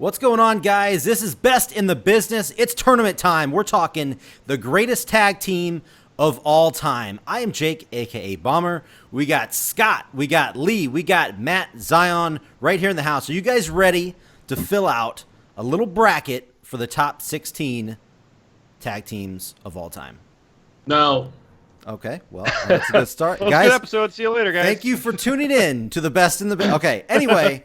What's going on, guys? This is Best in the Business. It's tournament time. We're talking the greatest tag team of all time. I am Jake, a.k.a. Bomber. We got Scott. We got Lee. We got Matt Zion right here in the house. Are you guys ready to fill out a little bracket for the top 16 tag teams of all time? No. Okay, well, that's a good start. Well, guys, good episode. See you later, guys. Thank you for tuning in to the Best in the Business. Okay, anyway,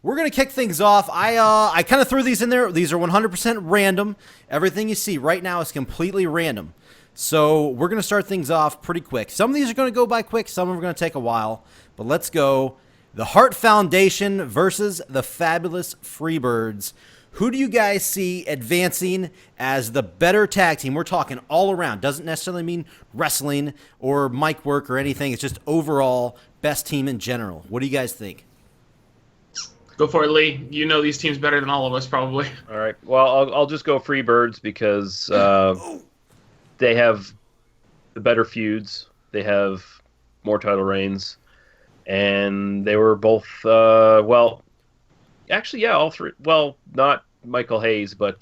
we're going to kick things off. I kind of threw these in there. These are 100% random. Everything you see right now is completely random. So we're going to start things off pretty quick. Some of these are going to go by quick. Some of them are going to take a while. But let's go. The Hart Foundation versus the Fabulous Freebirds. Who do you guys see advancing as the better tag team? We're talking all around. Doesn't necessarily mean wrestling or mic work or anything. It's just overall best team in general. What do you guys think? Go for it, Lee. You know these teams better than all of us, probably. All right. Well, I'll just go Freebirds because they have the better feuds. They have more title reigns. And they were both, actually, yeah, all three. Well, not Michael Hayes, but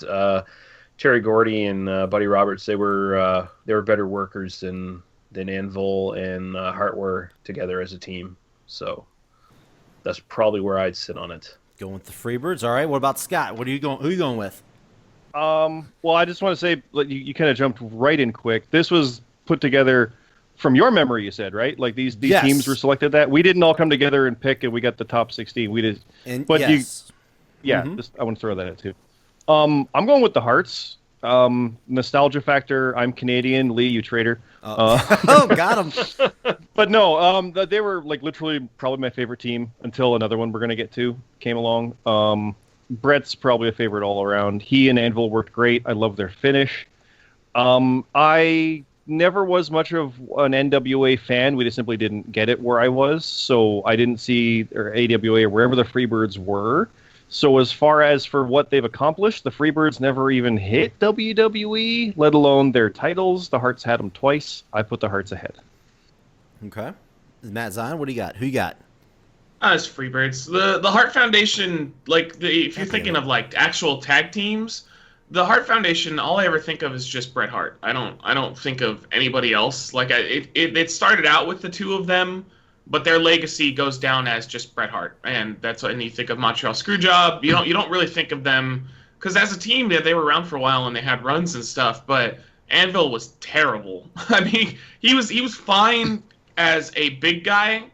Terry Gordy and Buddy Roberts. They were better workers than Anvil and Hart were together as a team. So that's probably where I'd sit on it. Going with the Freebirds. All right. What about Scott? Who are you going with? Well, I just want to say you kind of jumped right in quick. This was put together from your memory, you said, right? Like these Yes. teams were selected that we didn't all come together and pick, and we got the top 16. We did, but yes. I want to throw that at too. I'm going with the Hearts. Nostalgia factor. I'm Canadian. Lee, you traitor. Oh, got him. But no, they were like literally probably my favorite team until another one we're going to get to came along. Brett's probably a favorite all around. He and Anvil worked great. I love their finish. I never was much of an NWA fan. We just simply didn't get it where I was, so I didn't see or AWA or wherever the Freebirds were. So as far as for what they've accomplished, the Freebirds never even hit WWE, let alone their titles. The Hearts had them twice. I put the Hearts ahead. Okay. Matt Zion, what do you got? Who you got? It's Freebirds. The Hart Foundation, if you're thinking of like actual tag teams, the Hart Foundation, all I ever think of is just Bret Hart. I don't think of anybody else. Like it started out with the two of them, but their legacy goes down as just Bret Hart, and that's when you think of Montreal Screwjob. You don't really think of them because as a team they were around for a while and they had runs and stuff. But Anvil was terrible. I mean, he was fine as a big guy,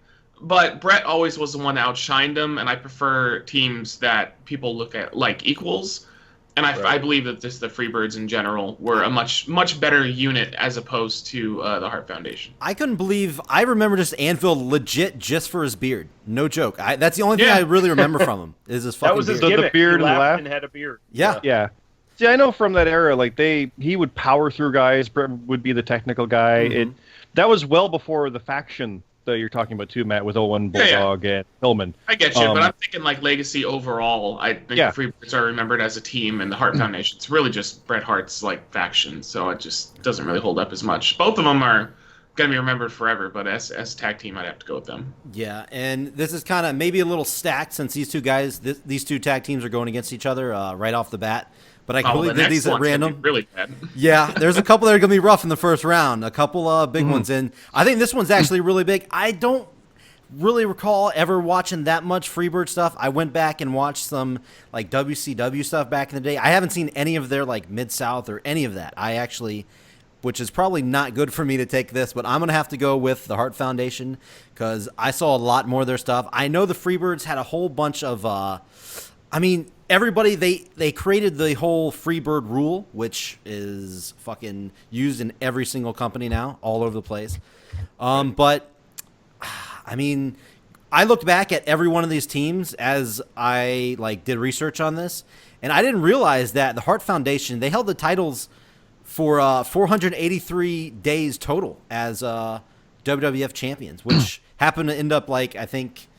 but Bret always was the one that outshined him. And I prefer teams that people look at like equals. And I believe that the Freebirds in general were a much better unit as opposed to the Hart Foundation. I couldn't believe. I remember just Anvil legit just for his beard. No joke. That's the only thing I really remember from him is his fucking That was his beard. gimmick. beard he and laugh. and had a beard. Yeah. Yeah. See, I know from that era, like he would power through guys. Brett would be the technical guy. Mhm. That was well before the faction that you're talking about too, Matt, with Owen, Bulldog, and Hillman. I get you, but I'm thinking like legacy overall. I think the Freebirds are remembered as a team, and the Hart Foundation, it's really just Bret Hart's like faction, so it just doesn't really hold up as much. Both of them are going to be remembered forever, but as a tag team, I'd have to go with them. Yeah, and this is kind of maybe a little stacked since these two guys, these two tag teams are going against each other right off the bat. But I completely did these at random. Really bad. Yeah, there's a couple that are going to be rough in the first round. A couple big ones, and I think this one's actually really big. I don't really recall ever watching that much Freebird stuff. I went back and watched some like WCW stuff back in the day. I haven't seen any of their like Mid-South or any of that. Which is probably not good for me to take this, but I'm going to have to go with the Hart Foundation because I saw a lot more of their stuff. I know the Freebirds had a whole bunch of, everybody, they created the whole Freebird rule, which is fucking used in every single company now, all over the place. But, I mean, I looked back at every one of these teams as I did research on this, and I didn't realize that the Hart Foundation, they held the titles for 483 days total as WWF champions, which happened to end up I think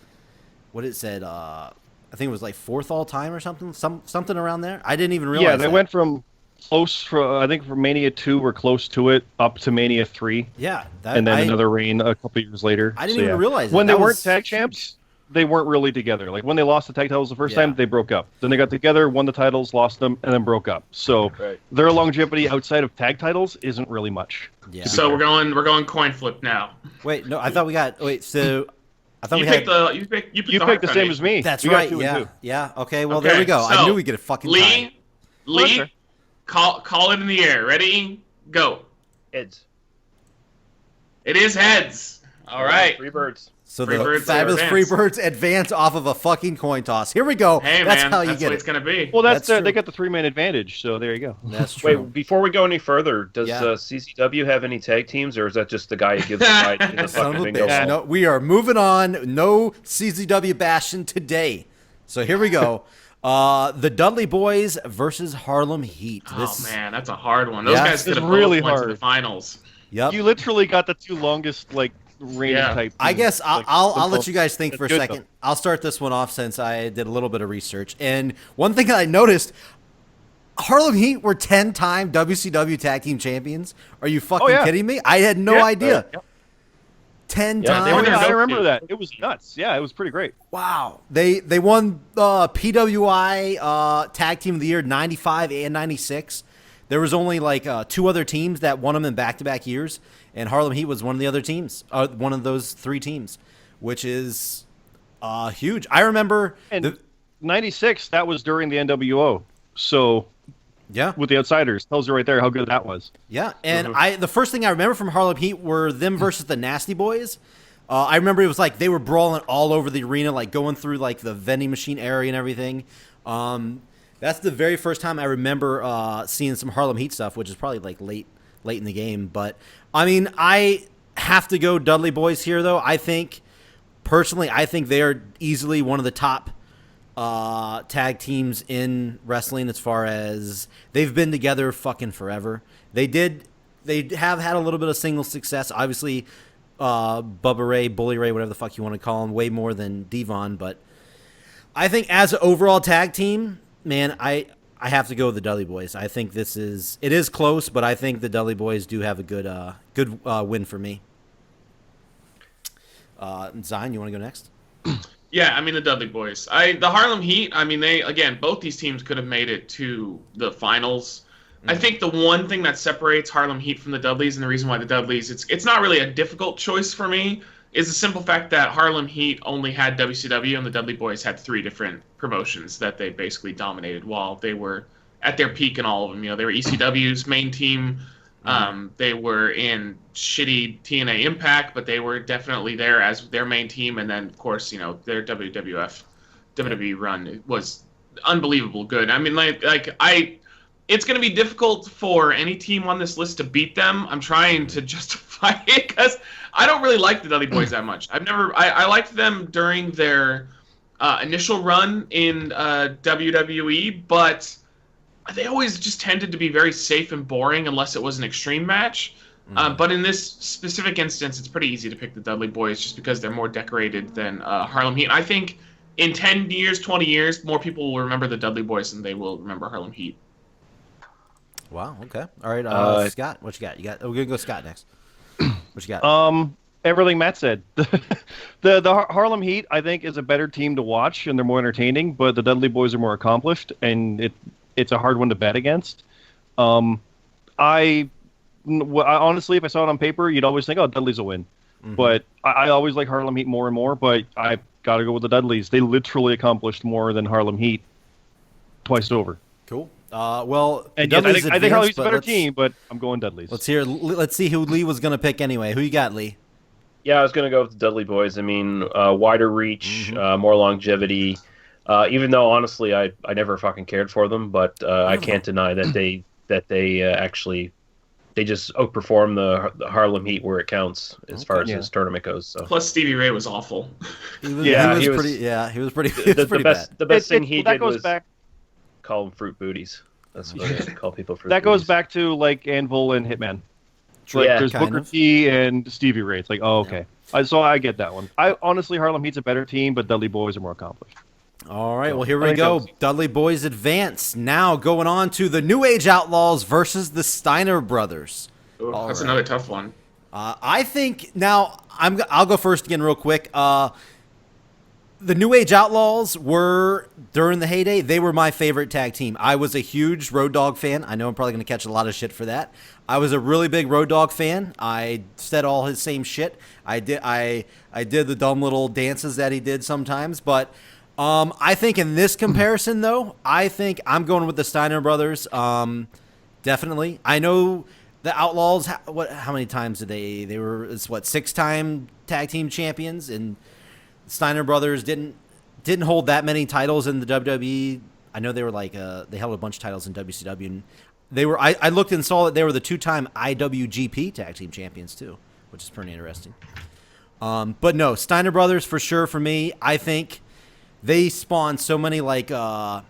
it was like fourth all time or something around there. I didn't even realize. Yeah, they went from I think from Mania 2 or close to it up to Mania 3. Yeah, and then another reign a couple years later. I didn't even realize when they weren't tag champs. they weren't really together. Like when they lost the tag titles the first Yeah. time, they broke up. Then they got together, won the titles, lost them, and then broke up. So Right. their longevity outside of tag titles isn't really much. Yeah. So we're going coin flip now. Wait, no, I thought we got. Wait, so I thought You we picked had. the you picked You the picked Hart the same as Foundation. me. That's We got right. 2 and Yeah. 2. Yeah. Okay. Well, Okay, there we go. I so, knew we'd get a fucking tie. Lee, Okay. call it in the air. Ready? Go. Heads. It is heads. All right. Three birds. So Freebirds the fabulous advance. Freebirds advance off of a fucking coin toss. Here we go. Hey That's man, how you that's get what it. it's gonna be. Well, That's true. they got the 3-man advantage. So there you go. That's true. Wait, before we go any further, does Yeah. CCW have any tag teams, or is that just the guy who gives the fight in the Son fucking of a bingo bitch. hall? No, we are moving on. No CZW bashing today. So here we go. The Dudley Boys versus Harlem Heat. Oh man, that's a hard one. Those Yeah. guys could It's have really both went to hard. the finals. Yep. You literally got the 2 longest reigning Yeah. type. I teams. guess Like, I'll let you guys think That's for a good, second. I'll start this one off since I did a little bit of research. And one thing that I noticed, Harlem Heat were 10-time WCW Tag Team Champions. Are you fucking yeah. kidding me? I had no Yeah. idea. Yep. 10 Yeah, they Oh, were times. yeah, I dope, remember too. that. It was nuts. Yeah, it was pretty great. Wow. They won PWI Tag Team of the Year 95 and 96. There was only like 2 other teams that won them in back-to-back years, and Harlem Heat was one of the other teams, one of those 3 teams, which is huge. I remember And 96, that was during the NWO. So yeah. with the Outsiders, tells you right there how good that was. Yeah, and the first thing I remember from Harlem Heat were them versus the Nasty Boys. I remember it was like they were brawling all over the arena, like going through like the vending machine area and everything. That's the very first time I remember seeing some Harlem Heat stuff, which is probably like late in the game. But I mean, I have to go Dudley Boys here, though. I think personally, they are easily one of the top tag teams in wrestling as far as they've been together fucking forever. They have had a little bit of single success. Obviously, Bubba Ray, Bully Ray, whatever the fuck you want to call him, way more than Devon. But I think as an overall tag team, man, I have to go with the Dudley Boys. I think it is close, but I think the Dudley Boys do have a good win for me. Zion, you want to go next? Yeah, I mean the Dudley Boys. The Harlem Heat. I mean both these teams could have made it to the finals. I think the one thing that separates Harlem Heat from the Dudleys, and the reason why the Dudleys, it's not really a difficult choice for me, is the simple fact that Harlem Heat only had WCW and the Dudley Boys had 3 different promotions that they basically dominated while they were at their peak in all of them. You know, they were ECW's main team. They were in shitty TNA Impact, but they were definitely there as their main team. And then, of course, you know, their WWE run was unbelievable good. I mean, it's going to be difficult for any team on this list to beat them. I'm trying to justify it because I don't really like the Dudley Boys that much. I liked them during their initial run in WWE, but they always just tended to be very safe and boring unless it was an extreme match. But in this specific instance, it's pretty easy to pick the Dudley Boys just because they're more decorated than Harlem Heat. I think in 10 years, 20 years, more people will remember the Dudley Boys than they will remember Harlem Heat. Wow. Okay. All right. Scott, what you got? We're gonna go Scott next. What you got? Everything Matt said. the Harlem Heat, I think, is a better team to watch, and they're more entertaining. But the Dudley Boys are more accomplished, and it's a hard one to bet against. I honestly, if I saw it on paper, you'd always think, "Oh, Dudleys will win." Mm-hmm. But I always like Harlem Heat more and more. But I've got to go with the Dudleys. They literally accomplished more than Harlem Heat twice over. Cool. Well, And yes, Dudley's I think Harlem Heat's a but better let's- team, but I'm going Dudleys. Let's see who Lee was gonna pick anyway. Who you got, Lee? Yeah, I was going to go with the Dudley Boys. I mean, wider reach, more longevity. Even though, honestly, I never fucking cared for them, but I can't deny that they actually they just outperform the Harlem Heat where it counts as far as this tournament goes. So Plus, Stevie Ray was awful. He was he was- pretty. Yeah, he was pretty. the best bad. the best thing he that did goes was back. call them fruit booties. That's what I call people fruit. That goes booties. back to like Anvil and Hitman. True. Like, Yeah, there's kind Booker of. T and Stevie Ray. It's like, oh, okay. So I get that one. I honestly, Harlem Heat's a better team, but Dudley Boys are more accomplished. All right, well, here I we think go. that was- Dudley Boys advance. Now going on to the New Age Outlaws versus the Steiner Brothers. Ooh, All that's right. another tough one. I think now I'll go first again real quick. The New Age Outlaws were, during the heyday, they were my favorite tag team. I was a huge Road Dogg fan. I know I'm probably going to catch a lot of shit for that. I was a really big Road Dogg fan. I said all his same shit. I did the dumb little dances that he did sometimes. But I think in this comparison, though, I think I'm going with the Steiner brothers. Definitely. I know the Outlaws, how many times did they were, it's what, 6-time tag team champions, and Steiner brothers didn't hold that many titles in the WWE. I know they were like they held a bunch of titles in WCW, and they were. I looked and saw that they were the 2-time IWGP tag team champions too, which is pretty interesting. But no, Steiner brothers for sure for me. I think they spawned so many like I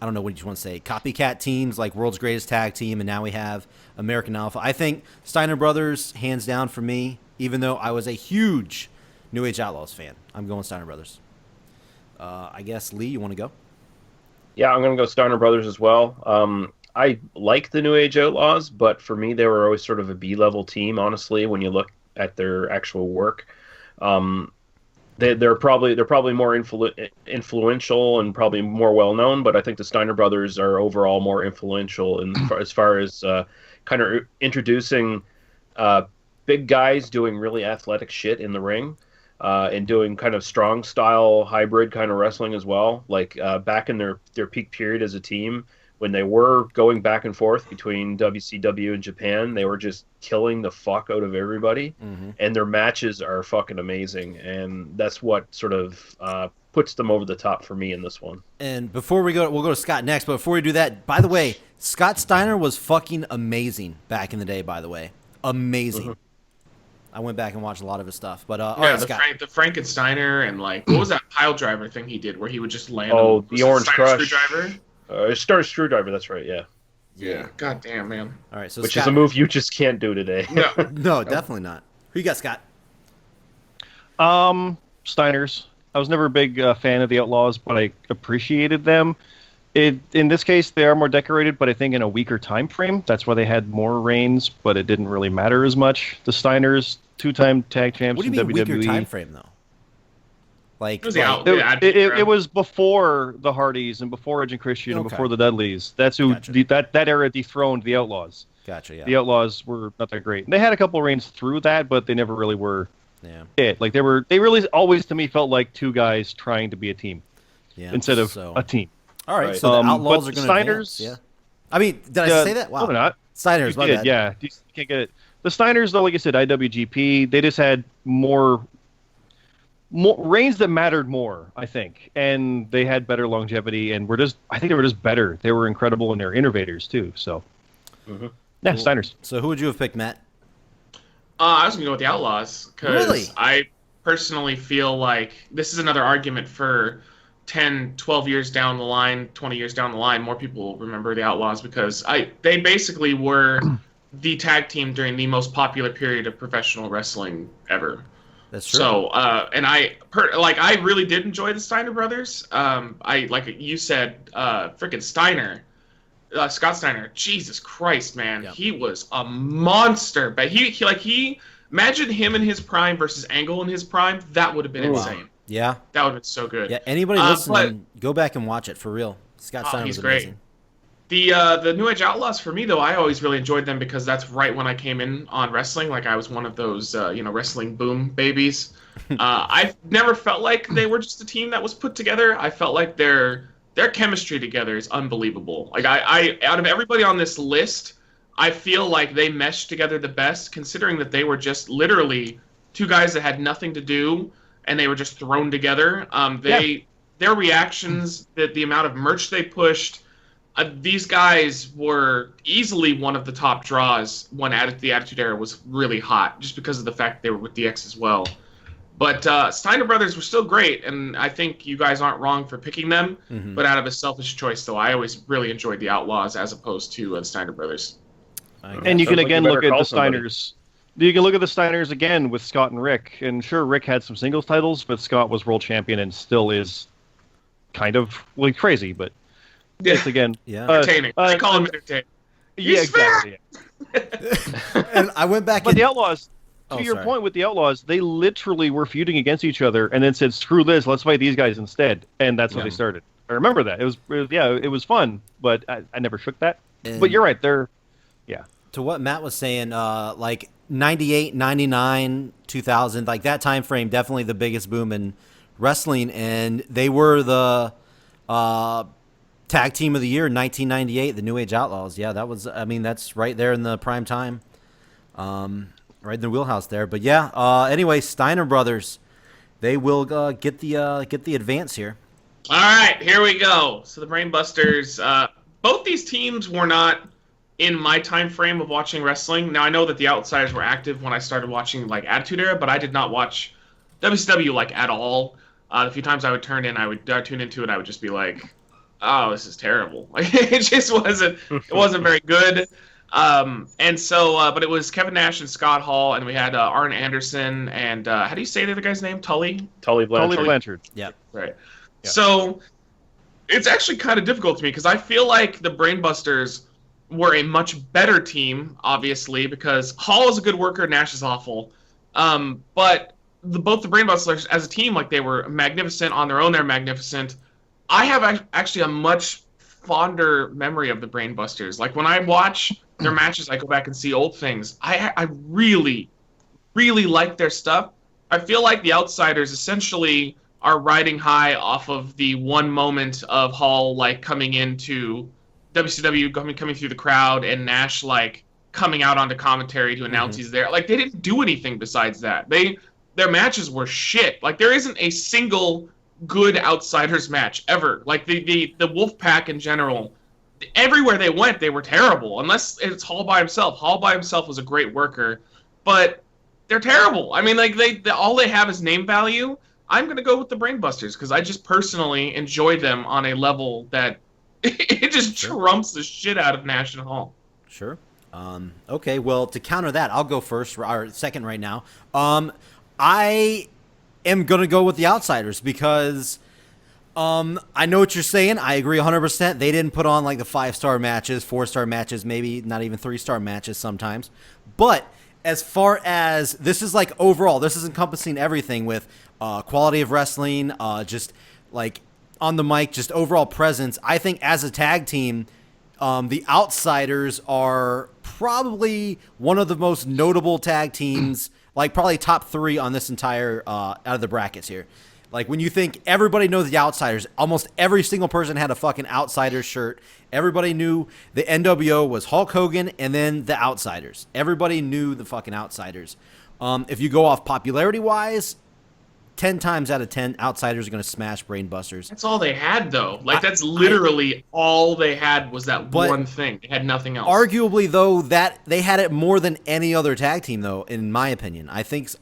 don't know what you want to say, copycat teams like World's Greatest Tag Team, and now we have American Alpha. I think Steiner brothers hands down for me. Even though I was a huge New Age Outlaws fan, I'm going Steiner Brothers. I guess, Lee, you want to go? Yeah, I'm going to go Steiner Brothers as well. I like the New Age Outlaws, but for me, they were always sort of a B-level team, honestly, when you look at their actual work. They're probably more influential and probably more well-known, but I think the Steiner Brothers are overall more influential as far as kind of introducing big guys doing really athletic shit in the ring. And doing kind of strong style hybrid kind of wrestling as well. Like back in their peak period as a team, when they were going back and forth between WCW and Japan, they were just killing the fuck out of everybody. Mm-hmm. And their matches are fucking amazing. And that's what sort of puts them over the top for me in this one. And before we go, we'll go to Scott next. But before we do that, by the way, Scott Steiner was fucking amazing back in the day, by the way. Amazing. Mm-hmm. I went back and watched a lot of his stuff, but yeah, right, the Frankensteiner and like what was that pile driver thing he did where he would just land? Oh, the Orange Crush screwdriver. Star Screwdriver. That's right. Yeah. Yeah. God damn, man. All right, so which Scott, is a move you just can't do today. No, definitely not. Who you got, Scott? Steiners. I was never a big fan of the Outlaws, but I appreciated them. In this case, they are more decorated, but I think in a weaker time frame. That's why they had more reigns, but it didn't really matter as much. The Steiners, 2-time tag champs in WWE. What do you mean weaker time frame, though? Like, it was before the Hardys and before Edge and Christian and before the Dudleys. That's who that era dethroned the Outlaws. Gotcha. Yeah. The Outlaws were not that great. They had a couple reigns through that, but they never really were. Yeah. It like they really always to me felt like two guys trying to be a team, instead of a team. All right, so the Outlaws are going to Steiners. Yeah. I mean, did I say that? Wow. No, they're not. Steiners, my bad. Yeah, you can't get it. The Steiners, though, like I said, IWGP, they just had more reigns that mattered more, I think, and they had better longevity, and I think they were just better. They were incredible in their innovators too. So, yeah, cool. Steiners. So, who would you have picked, Matt? I was going to go with the Outlaws because really? I personally feel like this is another argument for 10, 12 years down the line, 20 years down the line, more people will remember the Outlaws because they basically were the tag team during the most popular period of professional wrestling ever. That's true. So, and I really did enjoy the Steiner brothers. Like you said, freaking Steiner, Scott Steiner. Jesus Christ, man, He was a monster. But he imagine him in his prime versus Angle in his prime. That would have been insane. Yeah, that would have been so good. Yeah, anybody listening, go back and watch it for real. Scott Steiner was amazing. Great. The New Age Outlaws for me though, I always really enjoyed them because that's right when I came in on wrestling. Like I was one of those wrestling boom babies. I never felt like they were just a team that was put together. I felt like their chemistry together is unbelievable. Like I out of everybody on this list, I feel like they meshed together the best, considering that they were just literally two guys that had nothing to do. And they were just thrown together. Their reactions, the amount of merch they pushed, these guys were easily one of the top draws when the Attitude Era was really hot, just because of the fact they were with DX as well. But Steiner Brothers were still great, and I think you guys aren't wrong for picking them. Mm-hmm. But out of a selfish choice, though, I always really enjoyed the Outlaws as opposed to the Steiner Brothers. And you can again look at the Steiners. You can look at the Steiners again with Scott and Rick. And sure, Rick had some singles titles, but Scott was world champion and still is kind of crazy. But it's again entertaining. I call him entertaining. Yeah, exactly. And I went back. But the Outlaws. to your sorry. point with the Outlaws, they literally were feuding against each other and then said, "Screw this, let's fight these guys instead," and that's how Yeah. they started. I remember that. It was fun, but I never shook that. And- But you're right, To what Matt was saying, like 98, 99, 2000, like that time frame, definitely the biggest boom in wrestling, and they were the tag team of the year in 1998, the New Age Outlaws. Yeah, that was. I mean, that's right there in the prime time, right in the wheelhouse there. But yeah. Anyway, Steiner Brothers, they will get the advance here. All right, here we go. So the Brainbusters, both these teams were not in my time frame of watching wrestling. Now I know that the Outsiders were active when I started watching like Attitude Era, but I did not watch WCW like at all. The few times I would tune into it, I would just be like, "Oh, this is terrible." Like it just wasn't very good. And so, but it was Kevin Nash and Scott Hall, and we had Arn Anderson and how do you say the other guy's name? Tully. Tully Blanchard. Tully Blanchard. Yep. Right. Yeah. So it's actually kind of difficult to me because I feel like the Brainbusters were a much better team, obviously, because Hall is a good worker, Nash is awful. But both the Brainbusters as a team, like they were magnificent on their own. They're magnificent. I have actually a much fonder memory of the Brainbusters. Like when I watch their matches, I go back and see old things. I really, really like their stuff. I feel like the Outsiders essentially are riding high off of the one moment of Hall like coming into WCW, coming through the crowd, and Nash like coming out onto commentary to announce he's there. Like they didn't do anything besides that. Their matches were shit. Like there isn't a single good Outsiders match ever. Like the Wolfpack in general, everywhere they went, they were terrible. Unless it's Hall by himself. Hall by himself was a great worker, but they're terrible. I mean, like all they have is name value. I'm gonna go with the Brainbusters because I just personally enjoy them on a level that it just trumps the shit out of Nash and Hall. Sure. Okay, well, to counter that, I'll go first or second right now. I am going to go with the Outsiders because I know what you're saying. I agree 100%. They didn't put on like the 5-star matches, 4-star matches, maybe not even 3-star matches sometimes. But as far as this is like overall, this is encompassing everything with quality of wrestling, just like on the mic, just overall presence. I think as a tag team, the Outsiders are probably one of the most notable tag teams, like probably top 3 on this entire out of the brackets here. Like when you think everybody knows the Outsiders, almost every single person had a fucking Outsiders shirt. Everybody knew the NWO was Hulk Hogan and then the Outsiders. Everybody knew the fucking Outsiders. If you go off popularity wise, 10 times out of 10, Outsiders are going to smash Brainbusters. That's all they had, though. Like that's literally all they had was that But one thing. They had nothing else. Arguably, though, that they had it more than any other tag team, though. In my opinion, I think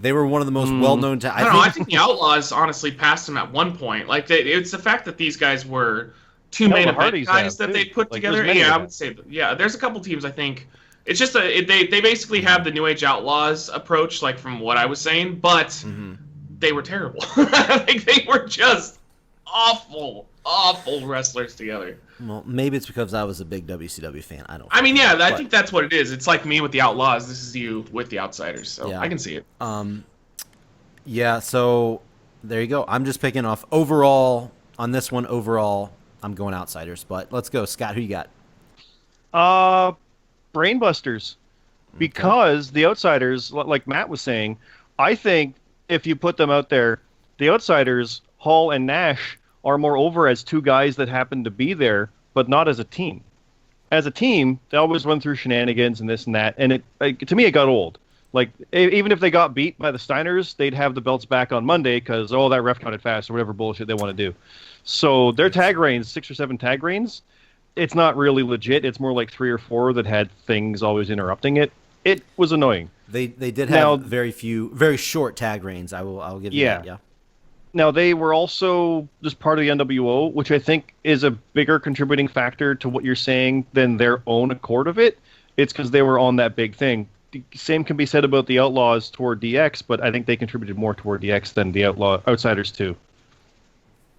they were one of the most well-known. I don't know. I think the Outlaws honestly passed them at one point. Like it's the fact that these guys were two Hell, main the event Hardys guys have, that they too. put Like, together. there's many Yeah, of I them. would say that. Yeah, there's a couple teams I think. It's just they basically have the New Age Outlaws approach, like from what I was saying, but they were terrible. Like they were just awful wrestlers together. Well, maybe it's because I was a big WCW fan. I don't. I mean, yeah, I But- think that's what it is. It's like me with the Outlaws. This is you with the Outsiders. So Yeah. I can see it. Yeah, so there you go. I'm just picking off overall on this one. Overall, I'm going Outsiders. But let's go, Scott. Who you got? Brainbusters, because the Outsiders, like Matt was saying, I think if you put them out there, the Outsiders, Hall and Nash, are more over as two guys that happen to be there, but not as a team. As a team, they always run through shenanigans and this and that, and to me it got old. Like even if they got beat by the Steiners, they'd have the belts back on Monday because that ref counted fast or whatever bullshit they want to do. So their tag reigns, 6 or 7 tag reigns, it's not really legit. It's more like 3 or 4 that had things always interrupting it. It was annoying. They did have Now- very short tag reigns. I'll give you Yeah. that. Yeah. Now, they were also just part of the NWO, which I think is a bigger contributing factor to what you're saying than their own accord of it. It's because they were on that big thing. The same can be said about the Outlaws toward DX, but I think they contributed more toward DX than the Outsiders too.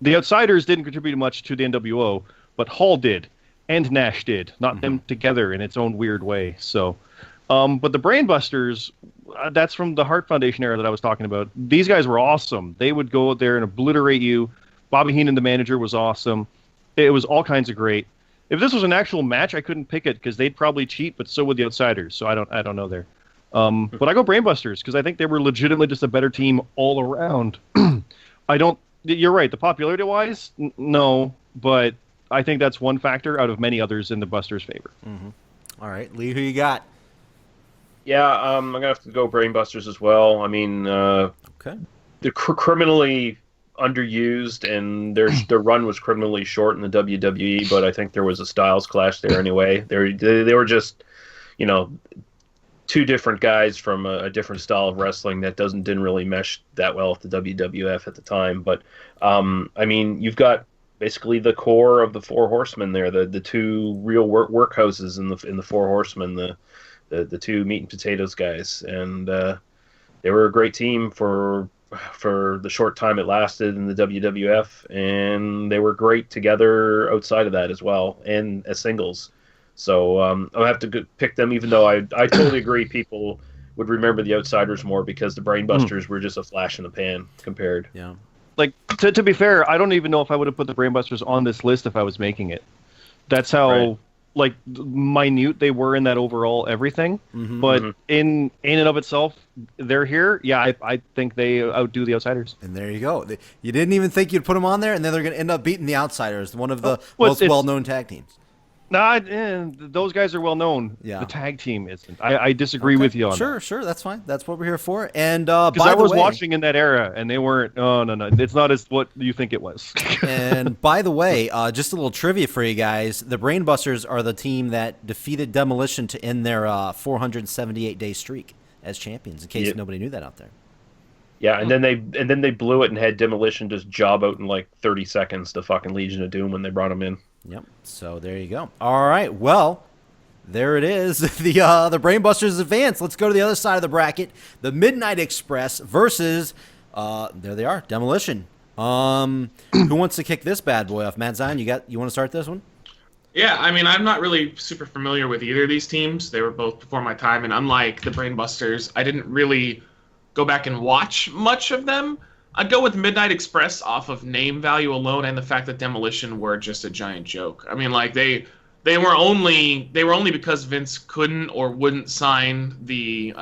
The Outsiders didn't contribute much to the NWO, but Hall did, and Nash did, not them together in its own weird way. So But the Brainbusters, that's from the Hart Foundation era that I was talking about. These guys were awesome. They would go out there and obliterate you. Bobby Heenan, the manager, was awesome. It was all kinds of great. If this was an actual match, I couldn't pick it because they'd probably cheat, but so would the Outsiders. So I don't know there. But I go Brainbusters because I think they were legitimately just a better team all around. I don't. You're right. The popularity wise, no, but I think that's one factor out of many others in the Busters' favor. All right, Lee, who you got? Yeah, I'm gonna have to go Brainbusters as well. I mean, Okay. they're criminally underused, and their run was criminally short in the WWE. But I think there was a styles clash there anyway. They were just, you know, two different guys from a different style of wrestling that didn't really mesh that well with the WWF at the time. But I mean, you've got basically the core of the Four Horsemen there, the two real workhorses in the Four Horsemen, the two meat and potatoes guys, and they were a great team for the short time it lasted in the WWF, and they were great together outside of that as well, and as singles. So I'll have to pick them, even though I totally agree people would remember the Outsiders more because the Brainbusters were just a flash in the pan compared. Yeah. Like to be fair, I don't even know if I would have put the Brainbusters on this list if I was making it. That's how like minute they were in that overall everything. But in and of itself, they're here. Yeah, I think they outdo the Outsiders. And there you go. You didn't even think you'd put them on there, and then they're going to end up beating the Outsiders, one of the Well, most it's- well-known tag teams. Nah, those guys are well known. Yeah. The tag team isn't. I disagree with you on that. Sure, that's fine. That's what we're here for. And Because by I the was way, watching in that era, and they weren't. Oh no, it's not as what you think it was. and by the way, just a little trivia for you guys: the Brainbusters are the team that defeated Demolition to end their 478-day streak as champions. In case nobody knew that out there. Yeah, and then they blew it and had Demolition just job out in like 30 seconds to fucking Legion of Doom when they brought them in. Yep. So there you go. All right. Well, there it is. The Brainbusters advance. Let's go to the other side of the bracket. The Midnight Express versus there they are, Demolition. Who wants to kick this bad boy off? Matt Zion, you want to start this one? Yeah, I mean, I'm not really super familiar with either of these teams. They were both before my time, and unlike the Brainbusters, I didn't really go back and watch much of them. I'd go with Midnight Express off of name value alone and the fact that Demolition were just a giant joke. I mean, like they were only because Vince couldn't or wouldn't sign the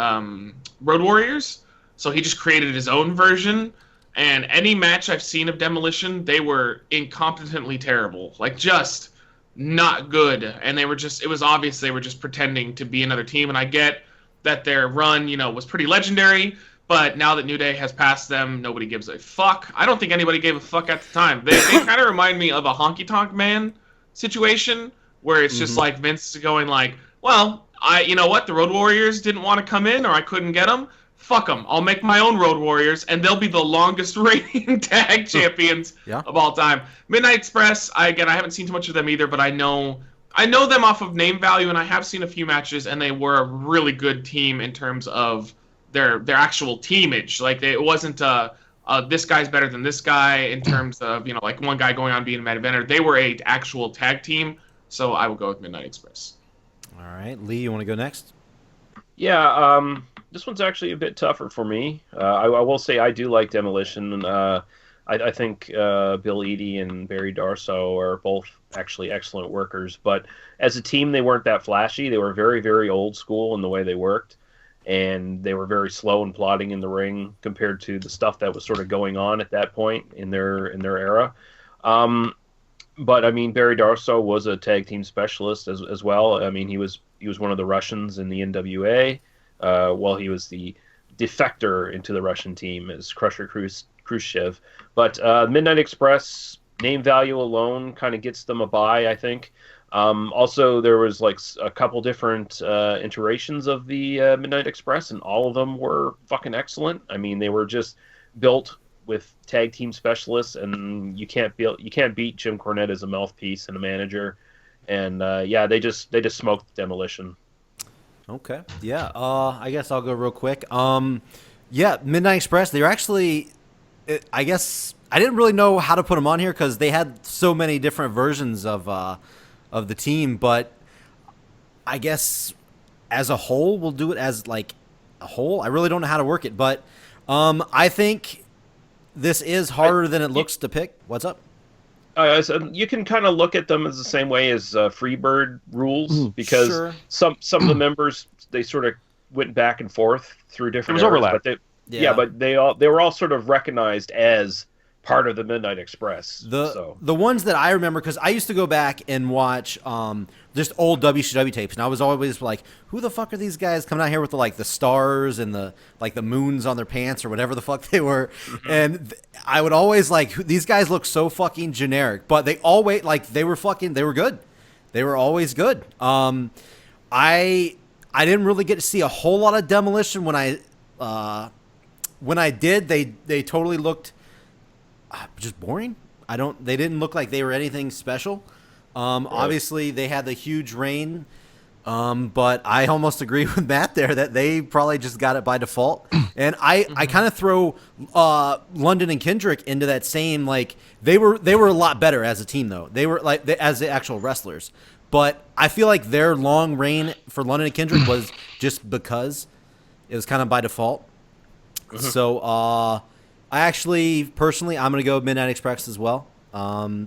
Road Warriors, so he just created his own version. And any match I've seen of Demolition, they were incompetently terrible, like just not good. And it was obvious they were just pretending to be another team. And I get that their run, was pretty legendary. But now that New Day has passed them, nobody gives a fuck. I don't think anybody gave a fuck at the time. They kind of remind me of a Honky Tonk Man situation, where it's just like Vince going like, well, you know what? The Road Warriors didn't want to come in, or I couldn't get them. Fuck them. I'll make my own Road Warriors, and they'll be the longest reigning tag champions of all time. Midnight Express, I haven't seen too much of them either, but I know them off of name value, and I have seen a few matches, and they were a really good team in terms of their actual teamage. Like it wasn't this guy's better than this guy in terms of like one guy going on being a main eventer. They were a actual tag team, so I will go with Midnight Express. All right, Lee, you want to go next? Yeah, this one's actually a bit tougher for me. I will say I do like Demolition. I think Bill Eadie and Barry Darsow are both actually excellent workers, but as a team they weren't that flashy. They were very, very old school in the way they worked. And they were very slow and plodding in the ring compared to the stuff that was sort of going on at that point in their era. But I mean, Barry Darsow was a tag team specialist as well. I mean, he was one of the Russians in the NWA. While he was the defector into the Russian team as Crusher Khrushchev. But Midnight Express name value alone kind of gets them a bye, I think. Also, there was like a couple different iterations of the Midnight Express, and all of them were fucking excellent. I mean, they were just built with tag team specialists, and you can't beat Jim Cornette as a mouthpiece and a manager. And they just smoked Demolition. Okay. Yeah. I guess I'll go real quick. Midnight Express. They're actually, I guess I didn't really know how to put them on here because they had so many different versions of the team, but I guess as a whole. We'll do it as like a whole. I really don't know how to work it, but I think this is harder than it looks to pick. What's up? So you can kind of look at them as the same way as Freebird rules, because Sure. some of the members, they sort of went back and forth through different There was eras, overlap. but Yeah. but they were all sort of recognized as part of the Midnight Express. The ones that I remember, because I used to go back and watch just old WCW tapes, and I was always like, who the fuck are these guys coming out here with the stars and the moons on their pants or whatever the fuck they were? And I would always these guys look so fucking generic, but they always they were good. They were always good. I didn't really get to see a whole lot of Demolition when I did. They totally looked just boring. They didn't look like they were anything special. Obviously they had the huge reign, but I almost agree with Matt there that they probably just got it by default. And I kind of throw London and Kendrick into that same, they were a lot better as a team though. They were as the actual wrestlers. But I feel like their long reign for London and Kendrick was just because it was kind of by default. So I actually, personally, I'm going to go Midnight Express as well.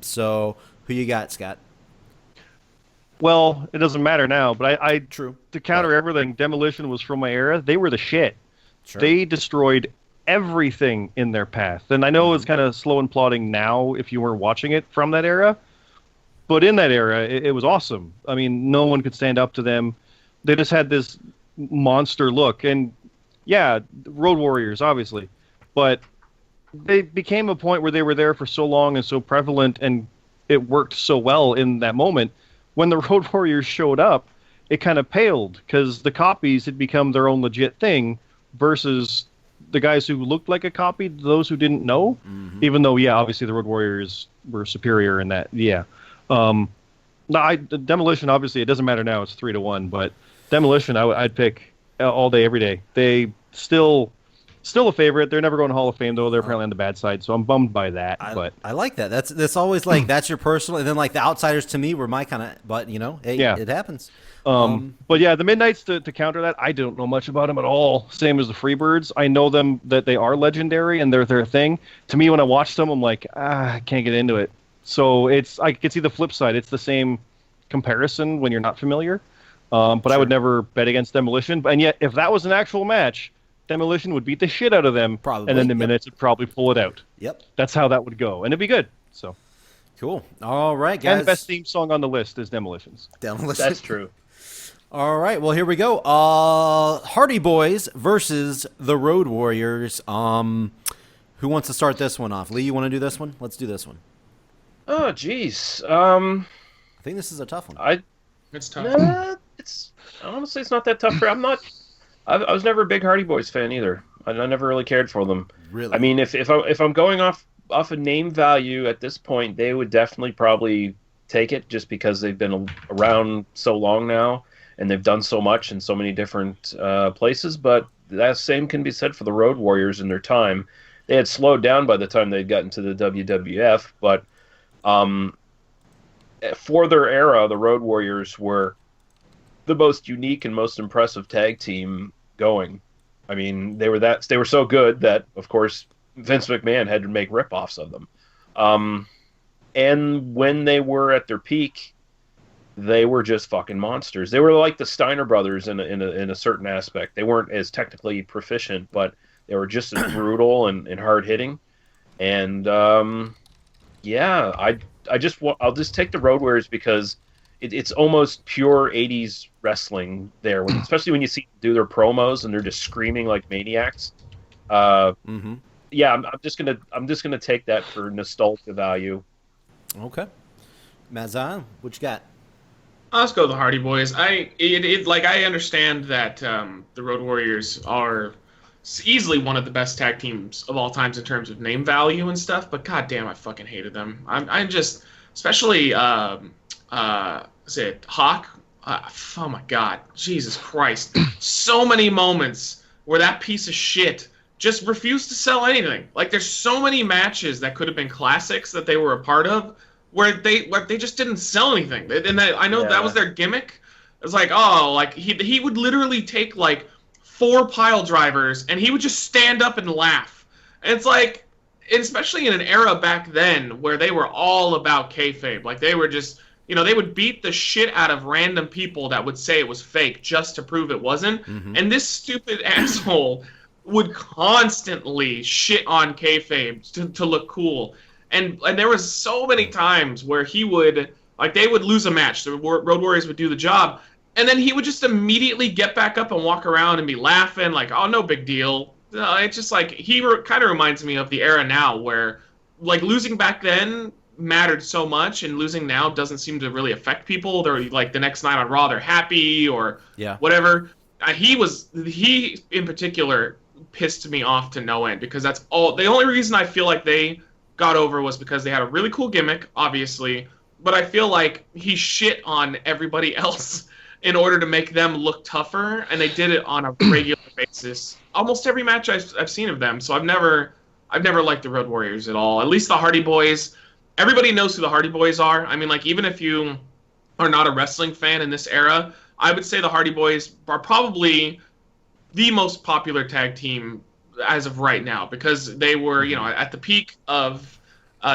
So who you got, Scott? Well, it doesn't matter now, but I True. to counter everything, Demolition was from my era. They were the shit. Sure. They destroyed everything in their path. And I know it's kind of slow and plodding now if you were watching it from that era. But in that era, it was awesome. I mean, no one could stand up to them. They just had this monster look. And yeah, Road Warriors, obviously. But they became a point where they were there for so long and so prevalent, and it worked so well in that moment. When the Road Warriors showed up, it kind of paled because the copies had become their own legit thing versus the guys who looked like a copy, those who didn't know. Even though, yeah, obviously the Road Warriors were superior in that. Yeah. Demolition, obviously, it doesn't matter now. It's 3-1, but Demolition, I'd pick all day, every day. They still a favorite. They're never going to Hall of Fame, though. They're apparently on the bad side, so I'm bummed by that. But I like that. That's always that's your personal, and then the outsiders to me were my kind of. But hey, Yeah. it happens. But yeah, the Midnights, to counter that, I don't know much about them at all. Same as the Freebirds. I know them that they are legendary and they're their thing. To me, when I watch them, I'm like, I can't get into it. So I can see the flip side. It's the same comparison when you're not familiar. But I would never bet against Demolition. And yet, if that was an actual match, Demolition would beat the shit out of them. Probably, and then the yep. Midnights would probably pull it out. Yep. That's how that would go. And it'd be good. So. Cool. All right, guys. And the best theme song on the list is Demolition's. Demolition. That's true. All right, well, here we go. Hardy Boys versus the Road Warriors. Who wants to start this one off? Lee, you want to do this one? Let's do this one. Oh, jeez. I think this is a tough one. It's tough. It's honestly, it's not that tough. I was never a big Hardy Boys fan either. I never really cared for them. Really? I mean, if I'm going off a name value at this point, they would definitely probably take it just because they've been around so long now and they've done so much in so many different places. But that same can be said for the Road Warriors in their time. They had slowed down by the time they'd gotten to the WWF, but for their era, the Road Warriors were the most unique and most impressive tag team going. I mean, they were so good that, of course, Vince McMahon had to make ripoffs of them. And when they were at their peak, they were just fucking monsters. They were like the Steiner brothers in a certain aspect. They weren't as technically proficient, but they were just as brutal and hard hitting. And yeah, I'll just take the Road Warriors because it's almost pure 80s wrestling there, especially when you see them do their promos and they're just screaming like maniacs. Yeah, I'm just gonna take that for nostalgia value. Okay. Mazan, what you got? Let's go with the Hardy Boys. I understand that the Road Warriors are easily one of the best tag teams of all times in terms of name value and stuff, but goddamn, I fucking hated them. I'm just, especially is it Hawk? Oh my god, Jesus Christ! So many moments where that piece of shit just refused to sell anything. Like, there's so many matches that could have been classics that they were a part of where they just didn't sell anything. And I know that was their gimmick, It's like, oh, like he would literally take like 4 pile drivers and he would just stand up and laugh. And it's like, especially in an era back then where they were all about kayfabe, like they were just, they would beat the shit out of random people that would say it was fake just to prove it wasn't. Mm-hmm. And this stupid asshole would constantly shit on kayfabe to look cool. And there was so many times where he would, like, they would lose a match. The Road Warriors would do the job, and then he would just immediately get back up and walk around and be laughing, like, oh, no big deal. It's just like, he kind of reminds me of the era now where, like, losing back then mattered so much, and losing now doesn't seem to really affect people. They're, like, the next night on Raw, they're happy or whatever. He, in particular, pissed me off to no end, because that's all. The only reason I feel like they got over was because they had a really cool gimmick, obviously, but I feel like he shit on everybody else in order to make them look tougher, and they did it on a regular basis. Almost every match I've seen of them, so I've never liked the Road Warriors at all. At least the Hardy Boys. Everybody knows who the Hardy Boys are. I mean, like, even if you are not a wrestling fan in this era, I would say the Hardy Boys are probably the most popular tag team as of right now, because they were, at the peak of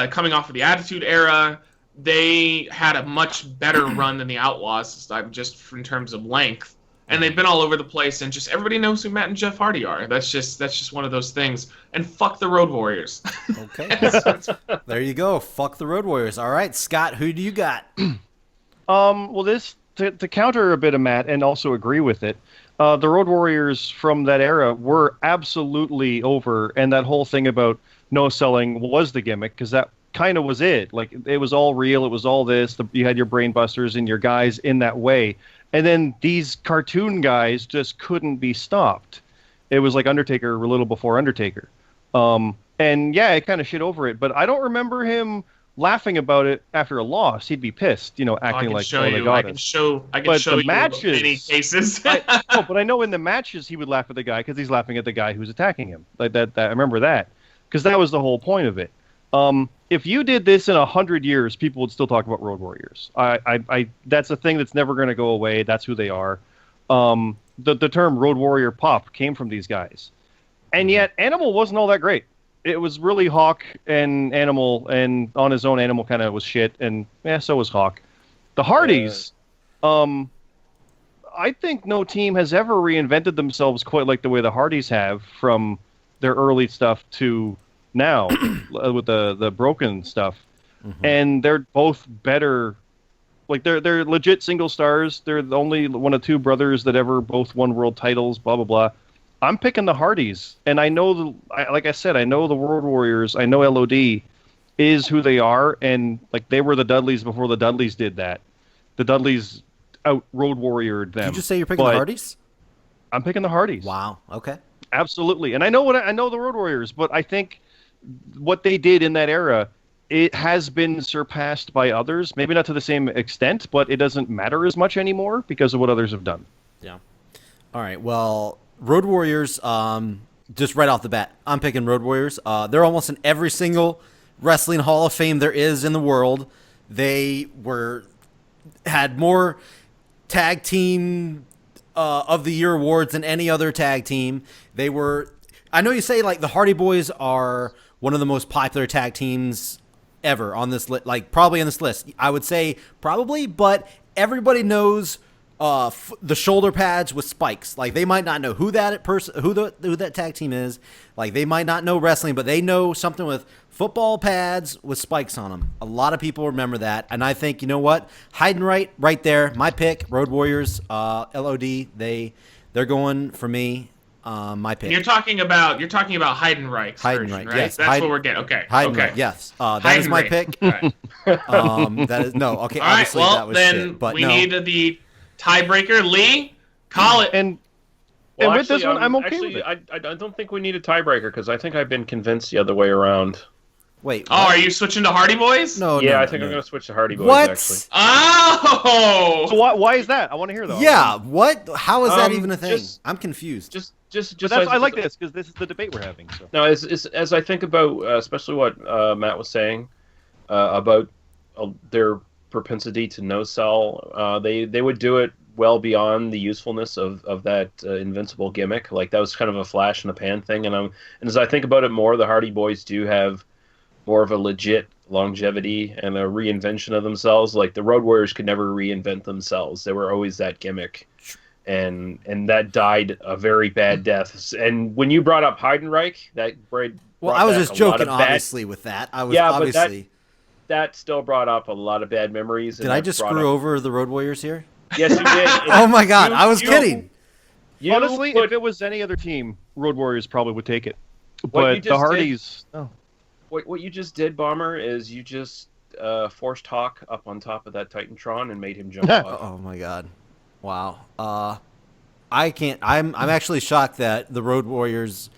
coming off of the Attitude Era. They had a much better run than the Outlaws, just in terms of length, and they've been all over the place. And just everybody knows who Matt and Jeff Hardy are. That's just one of those things. And fuck the Road Warriors. Okay, there you go. Fuck the Road Warriors. All right, Scott, who do you got? Well, this to counter a bit of Matt and also agree with it. The Road Warriors from that era were absolutely over, and that whole thing about no selling was the gimmick, because that kind of was it. Like, it was all real, it was all this. You had your brain busters and your guys in that way, and then these cartoon guys just couldn't be stopped. It was like Undertaker a little before Undertaker. And yeah, I kind of shit over it, but I don't remember him laughing about it after a loss. He'd be pissed, acting like, oh, they got us. I can show you matches, many cases. but I know in the matches he would laugh at the guy because he's laughing at the guy who's attacking him. Like that I remember that, because that was the whole point of it. If you did this in 100 years, people would still talk about Road Warriors. That's a thing that's never going to go away. That's who they are. The term Road Warrior pop came from these guys, and yet Animal wasn't all that great. It was really Hawk and Animal, and on his own, Animal kind of was shit, and so was Hawk. The Hardys, I think no team has ever reinvented themselves quite like the way the Hardys have, from their early stuff to now with the broken stuff. Mm-hmm. And they're both better. Like, they're legit single stars. They're the only one of two brothers that ever both won world titles, blah, blah, blah. I'm picking the Hardys, and I know like I said, I know the Road Warriors. I know LOD is who they are, and like they were the Dudleys before the Dudleys did that. The Dudleys out Road Warriored them. Did you just say you're picking the Hardys? I'm picking the Hardys. Wow. Okay. Absolutely, and I know I know the Road Warriors, but I think what they did in that era, it has been surpassed by others. Maybe not to the same extent, but it doesn't matter as much anymore because of what others have done. Yeah. All right. Well, Road Warriors, just right off the bat, I'm picking Road Warriors. They're almost in every single wrestling Hall of Fame there is in the world. They had more tag team of the year awards than any other tag team. They were, I know you say like the Hardy Boys are one of the most popular tag teams ever on this list, like probably on this list. I would say probably, but everybody knows the shoulder pads with spikes. Like, they might not know who that tag team is. Like, they might not know wrestling, but they know something with football pads with spikes on them. A lot of people remember that, and I think, you know what, Heidenreich right there, my pick. Road Warriors, LOD. They're going for me. My pick. You're talking about Heidenreich's version, right? Yes. That's what we're getting. Okay. Heidenreich, okay. Yes. That is my pick. Right. That is no. Okay. All right. Obviously, Well, that was then shit, but we no. need the tiebreaker. Lee, call it. And Well, with actually, this one, I'm okay with actually, it. I don't think we need a tiebreaker, because I think I've been convinced the other way around. Wait. Oh, are you switching to Hardy Boys? No. Yeah, no, I think no. I'm going to switch to Hardy Boys, What? actually. Oh. So why is that? I want to hear though. Yeah. What? How is that even a thing? just- I'm confused. But I like this because this is the debate we're having. So. No, as I think about, especially what Matt was saying about their propensity to no sell, they would do it well beyond the usefulness of that Invincible gimmick. Like that was kind of a flash in the pan thing. And as I think about it more, the Hardy Boys do have more of a legit longevity and a reinvention of themselves. Like the Road Warriors could never reinvent themselves; they were always that gimmick, and that died a very bad death. And when you brought up Heidenreich, well, I was just joking, obviously, with that. I was obviously. But that still brought up a lot of bad memories. Did I just screw over the Road Warriors here? Yes, you did. Oh my God, I was kidding. Honestly, if it was any other team, Road Warriors probably would take it. But the Hardys... What you just did, Bomber, is you just forced Hawk up on top of that Titantron and made him jump off. Oh my God. Wow. I can't... I'm actually shocked that the Road Warriors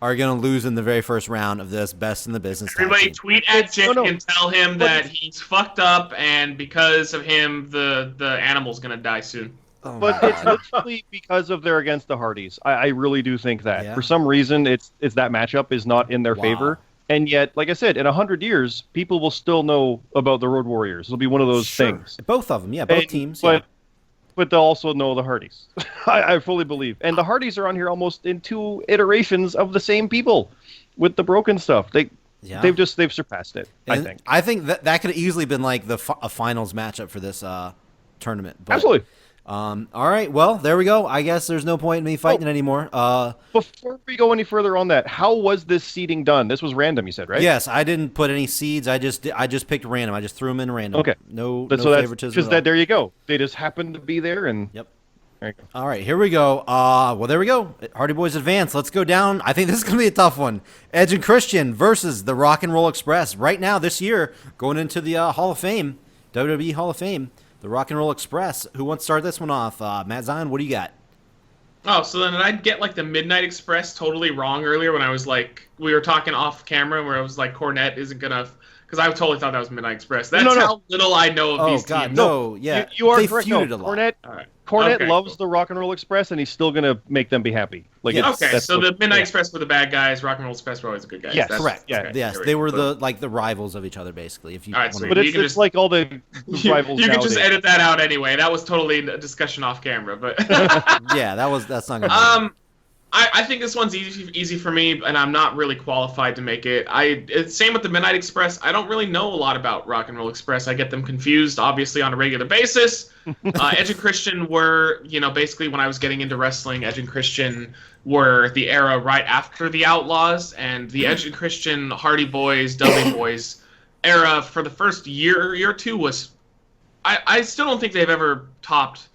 are going to lose in the very first round of this Best in the Business. Everybody tweet at Jake and tell him that he's fucked up, and because of him, the animal's going to die soon. Oh, but it's literally because of they're against the Hardys. I really do think that. Yeah. For some reason, it's that matchup is not in their favor. And yet, like I said, in 100 years, people will still know about the Road Warriors. It'll be one of those things. Both of them, both teams. But they'll also know the Hardys. I fully believe. And the Hardys are on here almost in 2 iterations of the same people with the broken stuff. They've surpassed it, and I think. I think that could have easily been like a finals matchup for this tournament. But, absolutely. All right, well, there we go. I guess there's no point in me fighting anymore. Before we go any further on that, how was this seeding done? This was random, you said, right? Yes, I didn't put any seeds. I just picked random. I just threw them in random. Okay. No favoritism. Because there you go. They just happened to be there, and yep. There you go. All right, here we go. Well, there we go. Hardy Boys advance. Let's go down. I think this is going to be a tough one. Edge and Christian versus the Rock and Roll Express. Right now, this year, going into the Hall of Fame, WWE Hall of Fame. The Rock and Roll Express. Who wants to start this one off? Matt Zion, what do you got? Oh, so then I'd get like the Midnight Express totally wrong earlier when I was like, we were talking off camera where I was like, Cornette isn't gonna, because I totally thought that was Midnight Express. That's how little I know of these teams. No, yeah. You are they correct. Feuded a lot. Cornette loves the Rock and Roll Express, and he's still going to make them be happy. So the Midnight Express were the bad guys, Rock and Roll Express were always the good guys. Yes, correct. Yeah, yes, they were the rivals of each other, basically. If you all right, so but it's like all the rivals. You can just edit that out anyway. That was totally a discussion off camera, but yeah, that's not gonna. I think this one's easy for me, and I'm not really qualified to make it. Same with the Midnight Express. I don't really know a lot about Rock and Roll Express. I get them confused, obviously, on a regular basis. Edge and Christian were, basically when I was getting into wrestling, Edge and Christian were the era right after the Outlaws, and the Edge and Christian Hardy Boys, Dudley Boys era for the first year or two was. I still don't think they've ever topped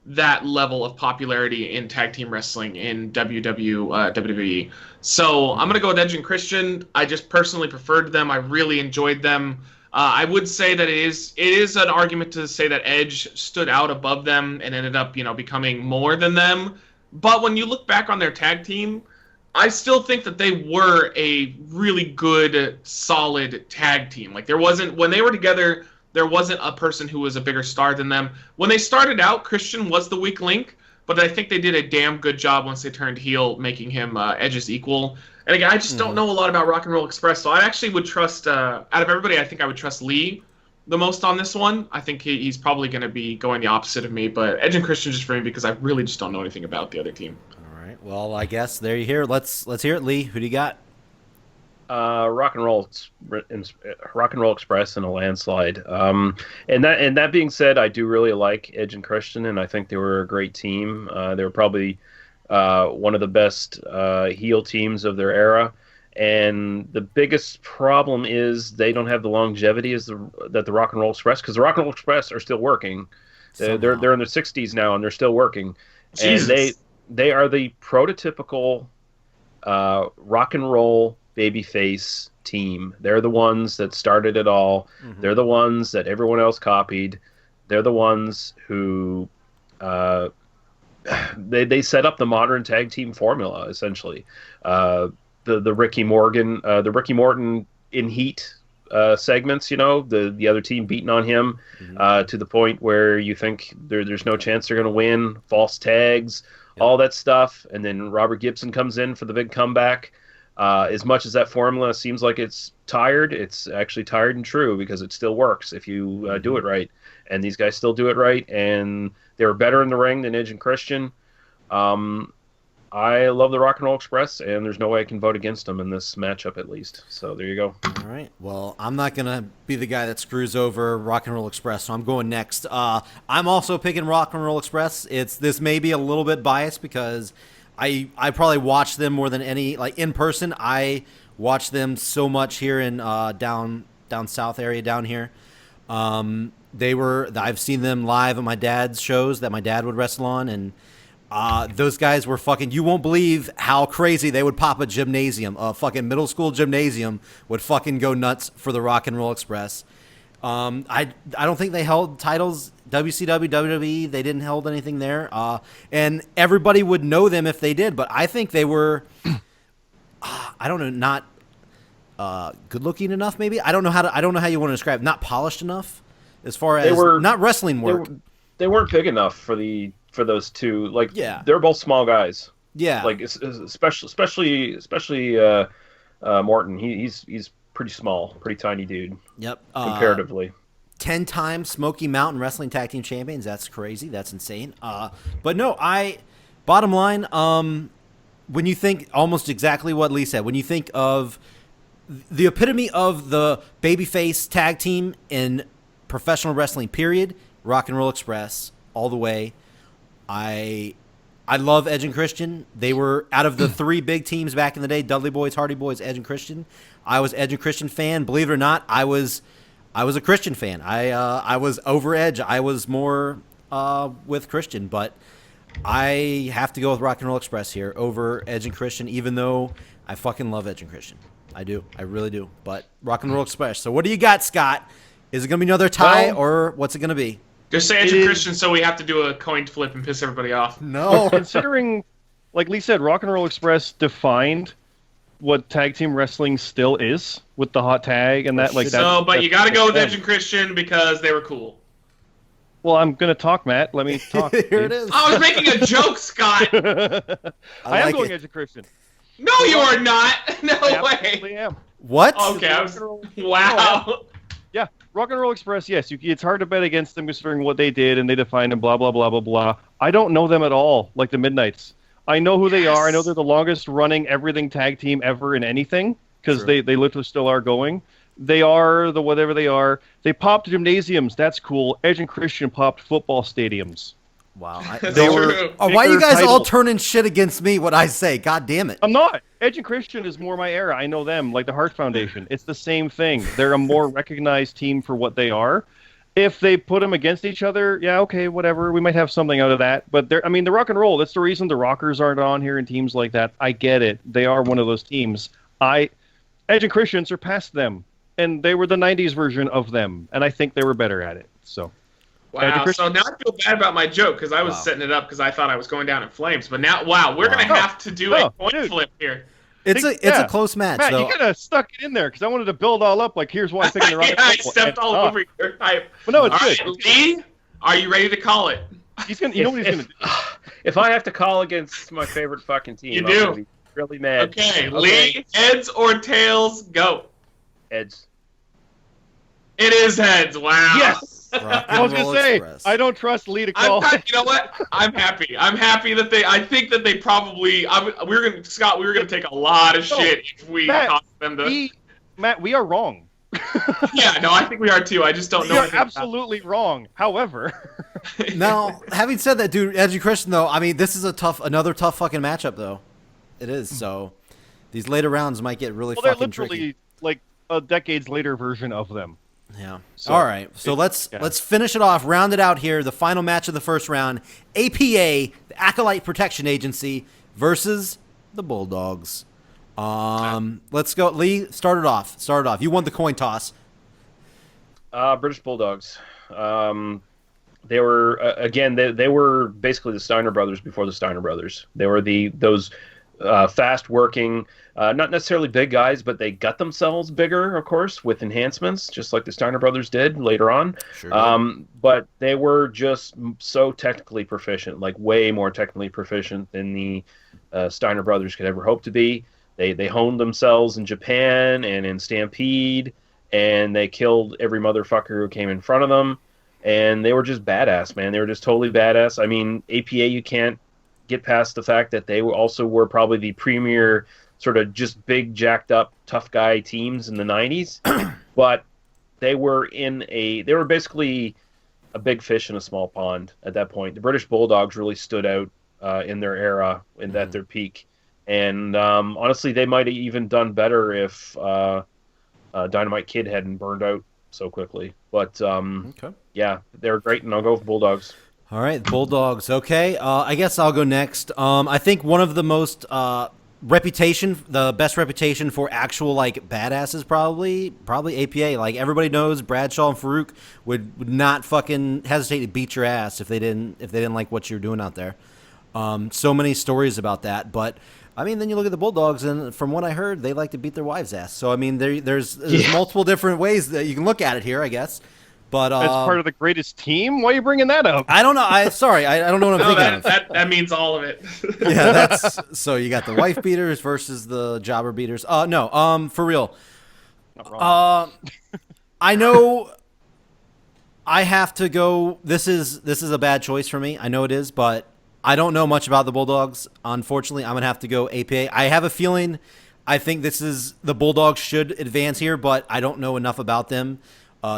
that level of popularity in tag team wrestling in WWE. So I'm going to go with Edge and Christian. I just personally preferred them. I really enjoyed them. I would say that it is an argument to say that Edge stood out above them and ended up, becoming more than them. But when you look back on their tag team, I still think that they were a really good, solid tag team. Like when they were together, there wasn't a person who was a bigger star than them. When they started out, Christian was the weak link, but I think they did a damn good job once they turned heel, making him Edge's equal. And again, I just don't know a lot about Rock and Roll Express, so I actually would trust, out of everybody, I think I would trust Lee the most on this one. I think he's probably going to be going the opposite of me, but Edge and Christian just for me because I really just don't know anything about the other team. All right, well, I guess there you hear. Let's hear it, Lee. Who do you got? Rock and Roll Express in a landslide. And that being said, I do really like Edge and Christian, and I think they were a great team. They were probably one of the best heel teams of their era. And the biggest problem is they don't have the longevity that the Rock and Roll Express, because the Rock and Roll Express are still working. They're in their 60s now, and they're still working. Jesus. And they are the prototypical rock and roll babyface team. They're the ones that started it all. Mm-hmm. They're the ones that everyone else copied. They're the ones who they set up the modern tag team formula, essentially. The Ricky Morton in Heat segments, the other team beating on him to the point where you think there's no chance they're going to win, false tags, all that stuff. And then Robert Gibson comes in for the big comeback. As much as that formula seems like it's tired, it's actually tired and true because it still works if you do it right. And these guys still do it right, and They were better in the ring than Edge and Christian. I love the Rock and Roll Express, and there's no way I can vote against them in this matchup, at least. So there you go. All right. Well, I'm not going to be the guy that screws over Rock and Roll Express, so I'm going next. I'm also picking Rock and Roll Express. This may be a little bit biased because I probably watch them more than any, like in person. I watch them so much here in down south area down here. I've seen them live at my dad's shows that my dad would wrestle on, and those guys were fucking, you won't believe how crazy they would pop a gymnasium. A fucking middle school gymnasium would fucking go nuts for the Rock and Roll Express. I don't think they held titles, WCW, WWE. They didn't hold anything there. And everybody would know them if they did, but I think they were, I don't know, not good looking enough maybe. I don't know how you want to describe it. Not polished enough as far as not wrestling work. They weren't big enough for those two. Like, yeah, they're both small guys. Yeah, like especially Morton. He's pretty small, pretty tiny dude. Yep, comparatively. 10-time Smoky Mountain Wrestling Tag Team Champions. That's crazy. That's insane. But no, bottom line, when you think almost exactly what Lee said, when you think of the epitome of the babyface tag team in professional wrestling, period, Rock and Roll Express, all the way. I love Edge and Christian. They were out of the three big teams back in the day: Dudley Boys, Hardy Boys, Edge and Christian. I was Edge and Christian fan. Believe it or not, I was a Christian fan. I was over Edge. I was more with Christian, but I have to go with Rock and Roll Express here over Edge and Christian, even though I fucking love Edge and Christian. I do. I really do. But Rock and Roll Express. So what do you got, Scott? Is it going to be another tie, or what's it going to be? Just say Edge and Christian so we have to do a coin flip and piss everybody off. No. Considering, like Lee said, Rock and Roll Express defined what tag team wrestling still is with the hot tag and that. Like that. So, but you got to go with Edge and Christian because they were cool. Well, I'm going to talk, Matt. Let me talk. Here it is. I was making a joke, Scott. I am going Edge and Christian. No, you are not. No I way. absolutely am. What? Okay. Wow. Yeah, Rock and Roll Express, yes. It's hard to bet against them considering what they did and they defined and blah, blah, blah, blah, blah. I don't know them at all, like the Midnights. I know who they are. I know they're the longest running everything tag team ever in anything because they literally still are going. They are the whatever they are. They popped gymnasiums. That's cool. Edge and Christian popped football stadiums. Wow. They were. Why are you guys all turning shit against me, what I say? God damn it. I'm not. Edge and Christian is more my era. I know them, like the Hart Foundation. It's the same thing. They're a more recognized team for what they are. If they put them against each other, yeah, okay, whatever. We might have something out of that. But the Rock and Roll, that's the reason the Rockers aren't on here and teams like that. I get it. They are one of those teams. Edge and Christian surpassed them. And they were the 90s version of them. And I think they were better at it. So. Wow, so now I feel bad about my joke because I was setting it up because I thought I was going down in flames. But now, we're going to have to do a coin flip here. It's a close match. Matt, though. you could have stuck it in there because I wanted to build all up. Like, here's why I'm picking the Rock. I stepped all over your hype. But no, it's all good. Right, Lee, are you ready to call it? He's gonna. You know what he's gonna do. If I have to call against my favorite fucking team, You I'm do. gonna be really mad. Okay, Lee, heads or tails, go. Heads. It is heads. Wow. Yes. I was gonna say I don't trust Lee to call. You know what? I'm happy. I'm happy that I think that they probably. We were gonna take a lot of shit if we cost them to. Matt, we are wrong. Yeah, no, I think we are too. I just don't know. You're absolutely wrong. However, now having said that, dude, Edge and Christian though, I mean, this is another tough fucking matchup though. It is. So these later rounds might get really fucking they're literally tricky. like a decades later version of them. Yeah. So, all right. So let's finish it off. Round it out here. The final match of the first round: APA, the Acolyte Protection Agency, versus the Bulldogs. Let's go. Lee, start it off. You won the coin toss. British Bulldogs. They were again. They were basically the Steiner brothers before the Steiner brothers. They were those fast working. Not necessarily big guys, but they got themselves bigger, of course, with enhancements, just like the Steiner brothers did later on. Sure. But they were just so technically proficient, like way more technically proficient than the Steiner brothers could ever hope to be. They honed themselves in Japan and in Stampede, and they killed every motherfucker who came in front of them. and they were just badass, man. They were just totally badass. I mean, APA, you can't get past the fact that they also were probably the premier sort of just big, jacked up, tough guy teams in the 90s, but they were basically a big fish in a small pond at that point. The British Bulldogs really stood out in their era and at their peak. And honestly, they might have even done better if Dynamite Kid hadn't burned out so quickly. But yeah, they're great, and I'll go with Bulldogs. All right, Bulldogs. Okay, I guess I'll go next. I think one of the most the best reputation for actual like badasses, probably APA. Like everybody knows, Bradshaw and Farouk would not fucking hesitate to beat your ass if they didn't like what you're doing out there. So many stories about that, but I mean, then you look at the Bulldogs, and from what I heard, they like to beat their wives' ass. So I mean, there's multiple different ways that you can look at it here, I guess. But as part of the greatest team, why are you bringing that up? I don't know. I don't know what I'm thinking of. That means all of it. Yeah, that's so you got the wife beaters versus the jobber beaters. No, for real. Not wrong. I know I have to go. This is a bad choice for me. I know it is, but I don't know much about the Bulldogs. Unfortunately, I'm going to have to go APA. I have a feeling I think the Bulldogs should advance here, but I don't know enough about them.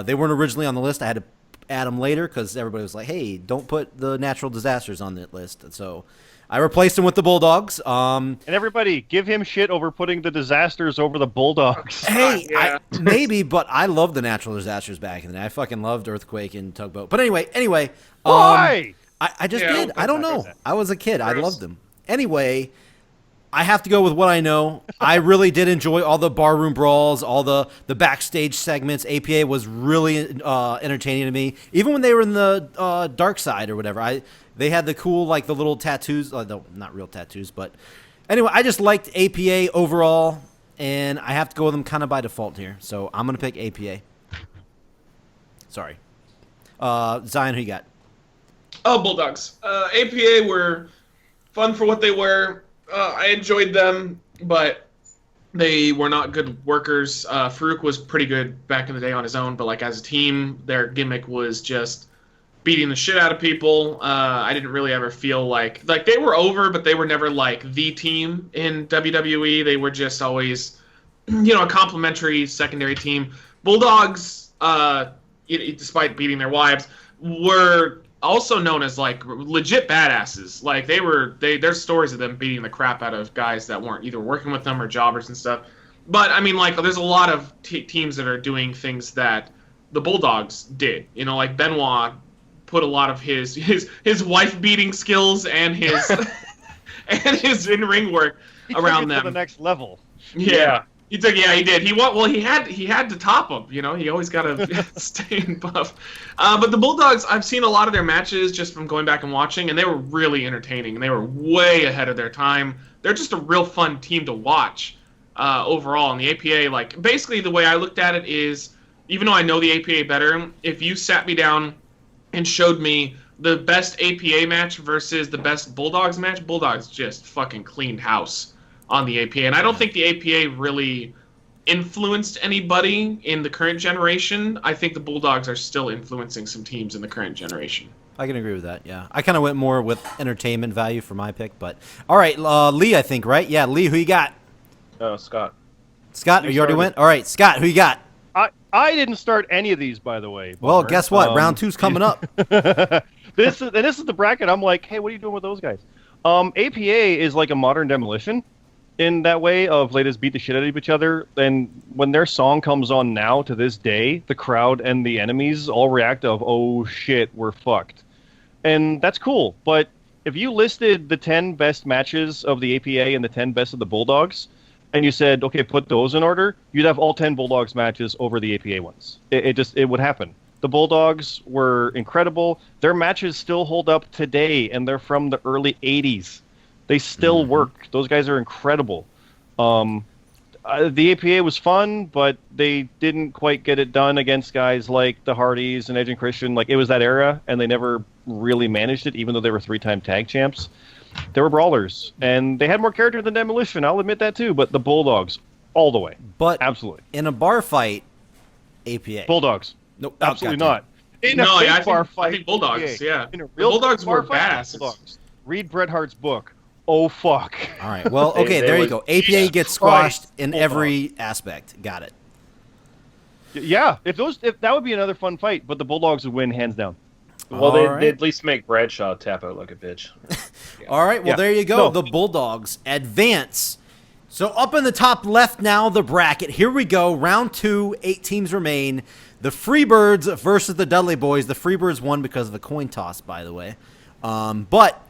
They weren't originally on the list. I had to add them later because everybody was like, hey, don't put the natural disasters on the list. And so I replaced them with the Bulldogs. And everybody, give him shit over putting the disasters over the Bulldogs. Hey, Yeah. maybe, but I loved the natural disasters back in the day. I fucking loved Earthquake and Tugboat. But anyway. Why? I just Yeah, did. I don't know. I was a kid. I Gross. loved them. Anyway, I have to go with what I know. I really did enjoy all the barroom brawls, all the backstage segments. APA was really entertaining to me. Even when they were in the dark side or whatever. They had the cool, like, the little tattoos. No, not real tattoos, but anyway, I just liked APA overall, and I have to go with them kind of by default here. So I'm going to pick APA. Sorry. Zion, who you got? Oh, Bulldogs. APA were fun for what they were. I enjoyed them, but they were not good workers. Farouk was pretty good back in the day on his own, but like as a team, their gimmick was just beating the shit out of people. I didn't really ever feel like they were over, but they were never like the team in WWE. They were just always, a complimentary secondary team. Bulldogs, despite beating their wives, were also known as like legit badasses. Like there's stories of them beating the crap out of guys that weren't either working with them or jobbers and stuff. But I mean, like there's a lot of teams that are doing things that the Bulldogs did. Like Benoit put a lot of his wife beating skills and his and his in-ring work around them to the next level. Yeah. He did. He had to top him. He always got to stay in buff. But the Bulldogs, I've seen a lot of their matches just from going back and watching, and they were really entertaining. And they were way ahead of their time. They're just a real fun team to watch overall. And the APA, like basically the way I looked at it is, even though I know the APA better, if you sat me down and showed me the best APA match versus the best Bulldogs match, Bulldogs just fucking cleaned house on the APA. And I don't think the APA really influenced anybody in the current generation. I think the Bulldogs are still influencing some teams in the current generation. I can agree with that, yeah. I kind of went more with entertainment value for my pick, but... All right, Lee, I think, right? Yeah, Lee, who you got? Scott. Scott, you already went? All right, Scott, who you got? I didn't start any of these, by the way. Well, Bummer. guess what? Round 2's coming up. This is the bracket. I'm like, hey, what are you doing with those guys? APA is like a modern Demolition in that way of they just beat the shit out of each other. And when their song comes on now to this day, the crowd and the enemies all react of, oh shit, we're fucked. And that's cool. But if you listed the 10 best matches of the APA and the 10 best of the Bulldogs, and you said, okay, put those in order, you'd have all 10 Bulldogs matches over the APA ones. It would happen. The Bulldogs were incredible. Their matches still hold up today, and they're from the early 80s. They still work. Those guys are incredible. The APA was fun, but they didn't quite get it done against guys like the Hardys and Edge and Christian. Like, it was that era, and they never really managed it, even though they were 3-time tag champs. They were brawlers, and they had more character than Demolition. I'll admit that too. But the Bulldogs, all the way. But absolutely, in a bar fight, APA. Bulldogs. Nope, absolutely not. In a No, fake yeah, bar I fight, think Bulldogs. yeah. Yeah, In a the real Bulldogs bar were fight, badasses. Bulldogs. Read Bret Hart's book. Oh fuck. All right. Well, They- okay, they there you would- go. APA Jesus gets squashed Christ, in Bulldog. every aspect. Got it. Yeah, if that would be another fun fight, but the Bulldogs would win hands down. Well, All they right. at least make Bradshaw tap out like a bitch. All right, well, Yeah. there you go. No. The Bulldogs advance. So up in the top left now, the bracket. Here we go. Round 2, 8 teams remain. The Freebirds versus the Dudley Boys. The Freebirds won because of a coin toss, by the way. But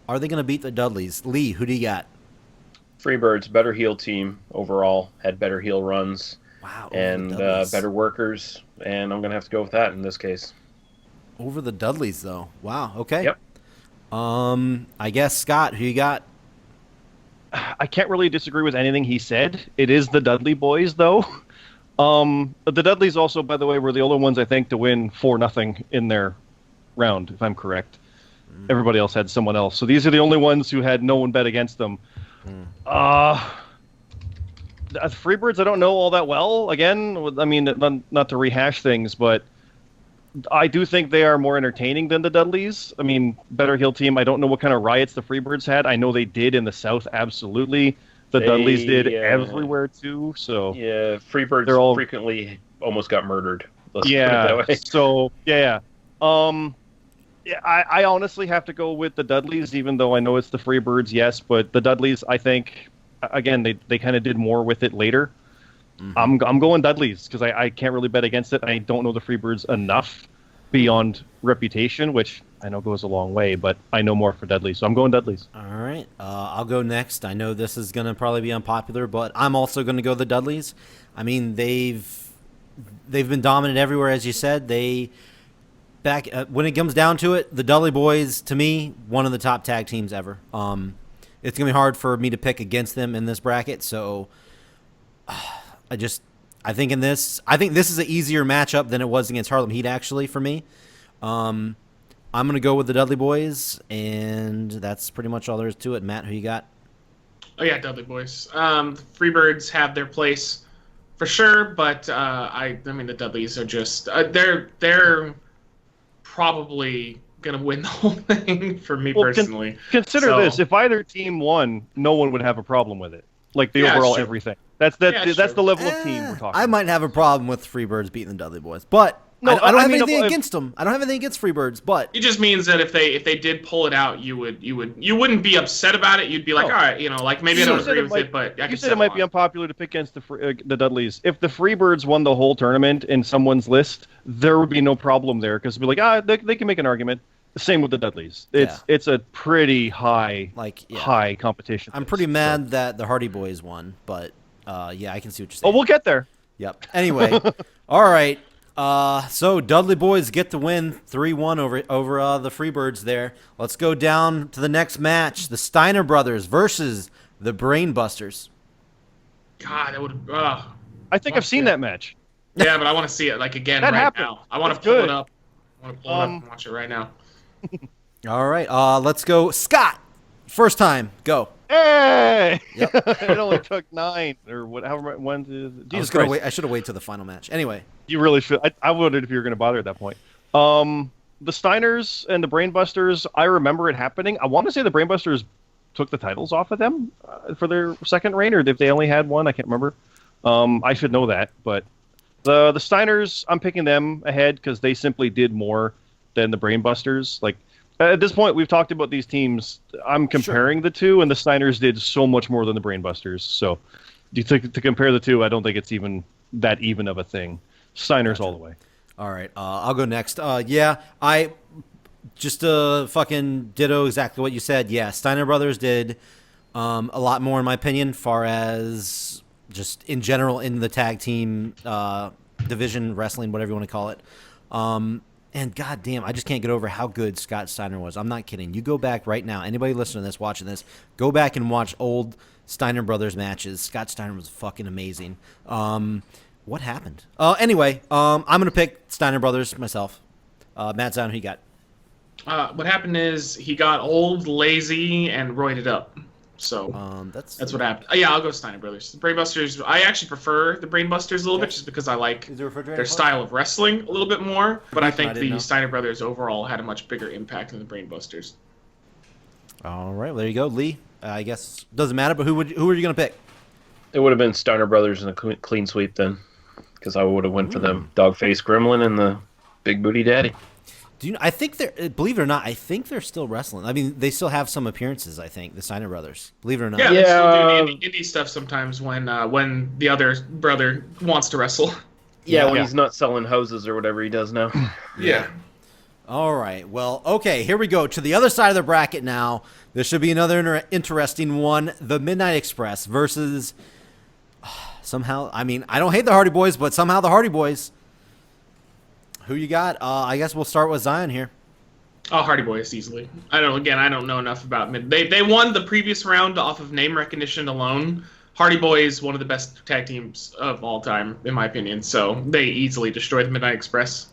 are they going to beat the Dudleys? Lee, who do you got? Freebirds, better heel team overall, had better heel runs Wow. over and the Dudleys. better workers, and I'm going to have to go with that in this case. Over the Dudleys, though. Wow. Okay. Yep. I guess, Scott, who you got? I can't really disagree with anything he said. It is the Dudley Boys, though. The Dudleys also, by the way, were the only ones I think to win 4-0 in their round, if I'm correct. Everybody else had someone else. So these are the only ones who had no one bet against them. The Freebirds, I don't know all that well. Again, I mean, not to rehash things, but I do think they are more entertaining than the Dudleys. I mean, better heel team. I don't know what kind of riots the Freebirds had. I know they did in the South, absolutely. The Dudleys did everywhere too. So Yeah, Freebirds They're all- frequently almost got murdered. Let's yeah. put it that way. So yeah. Yeah, I honestly have to go with the Dudleys, even though I know it's the Freebirds, yes. But the Dudleys, I think, again, they kind of did more with it later. I'm going Dudleys because I can't really bet against it. I don't know the Freebirds enough beyond reputation, which I know goes a long way, but I know more for Dudleys, so I'm going Dudleys. All right. I'll go next. I know this is going to probably be unpopular, but I'm also going to go the Dudleys. I mean, they've been dominant everywhere, as you said. When it comes down to it, the Dudley Boys, to me, one of the top tag teams ever. It's going to be hard for me to pick against them in this bracket, so I think this is an easier matchup than it was against Harlem Heat, actually, for me. I'm going to go with the Dudley Boys, and that's pretty much all there is to it. Matt, who you got? Oh yeah, Dudley Boys. The Freebirds have their place for sure, but I mean the Dudleys are just they're probably gonna win the whole thing for me personally. Consider So- this: if either team won, no one would have a problem with it. Like the Yeah, overall sure. everything. That's Yeah, that's sure. the level of team we're talking. I might have a problem with Freebirds beating the Dudley Boys, but No, I don't I have mean, anything if- against them. I don't have anything against Freebirds, but It just means that if they did pull it out, you wouldn't be upset about it. You'd be like, No. all right, like maybe I You don't said agree it with might- it, but I You can said it might be unpopular to pick against the Dudleys. If the Freebirds won the whole tournament in someone's list, there would be no problem there because it'd be like, they can make an argument. The same with the Dudleys. It's a pretty high high competition. I'm list, pretty so. mad that the Hardy Boys won. But yeah, I can see what you're Oh, saying. we'll get there. Yep. Anyway, all right. So Dudley Boys get the win 3-1 over the Freebirds there. Let's go down to the next match. The Steiner Brothers versus the Brainbusters. God, that would. I think I've seen that match. Yeah, but I want to see it again That right happened. now. I want to That's pull good. it up. I want to pull it up and watch it right now. All right. Let's go. Scott, first time. Go. Hey! Yep. It only took 9 or whatever. Jesus I Christ. should have waited till the final match. Anyway. You really should. I wondered if you were going to bother at that point. The Steiners and the Brainbusters, I remember it happening. I want to say the Brainbusters took the titles off of them for their second reign, or if they only had one, I can't remember. I should know that, but the Steiners, I'm picking them ahead because they simply did more than the Brainbusters. Like at this point, we've talked about these teams. I'm comparing the two, and the Steiners did so much more than the Brainbusters. So, to compare the two, I don't think it's even that even of a thing. Steiners all the way. All right, I'll go next. Yeah, I just fucking ditto exactly what you said. Yeah, Steiner Brothers did a lot more, in my opinion, far as just in general in the tag team division, wrestling, whatever you want to call it. And goddamn, I just can't get over how good Scott Steiner was. I'm not kidding. You go back right now. Anybody listening to this, watching this, go back and watch old Steiner Brothers matches. Scott Steiner was fucking amazing. What happened? Anyway, I'm going to pick Steiner Brothers myself. Matt Zion, who you got? What happened is he got old, lazy, and roided up. So That's what happened. Yeah, I'll go Steiner Brothers. The Brainbusters, I actually prefer the Brainbusters a little bit just because I like Is there a refrigerator their part? style of wrestling a little bit more. But I think didn't know. the Steiner Brothers overall had a much bigger impact than the Brainbusters. All right, well, there you go, Lee. I guess doesn't matter, but who are you gonna pick? It would have been Steiner Brothers and a clean sweep then, because I would have went for them. Dogface Gremlin and the Big Booty Daddy. I think they're, believe it or not, I think they're still wrestling. I mean, they still have some appearances. I think the Steiner brothers. Believe it or not. Yeah, they still Yeah. do indie stuff sometimes when the other brother wants to wrestle. Yeah, when Yeah. he's not selling hoses or whatever he does now. Yeah. All right. Well, okay. Here we go to the other side of the bracket now. This should be another interesting one. The Midnight Express versus somehow. I mean, I don't hate the Hardy Boys, but somehow the Hardy Boys. Who you got? I guess we'll start with Zion here. Oh, Hardy Boys easily. I don't know enough about mid. They won the previous round off of name recognition alone. Hardy Boys, one of the best tag teams of all time, in my opinion. So they easily destroyed the Midnight Express.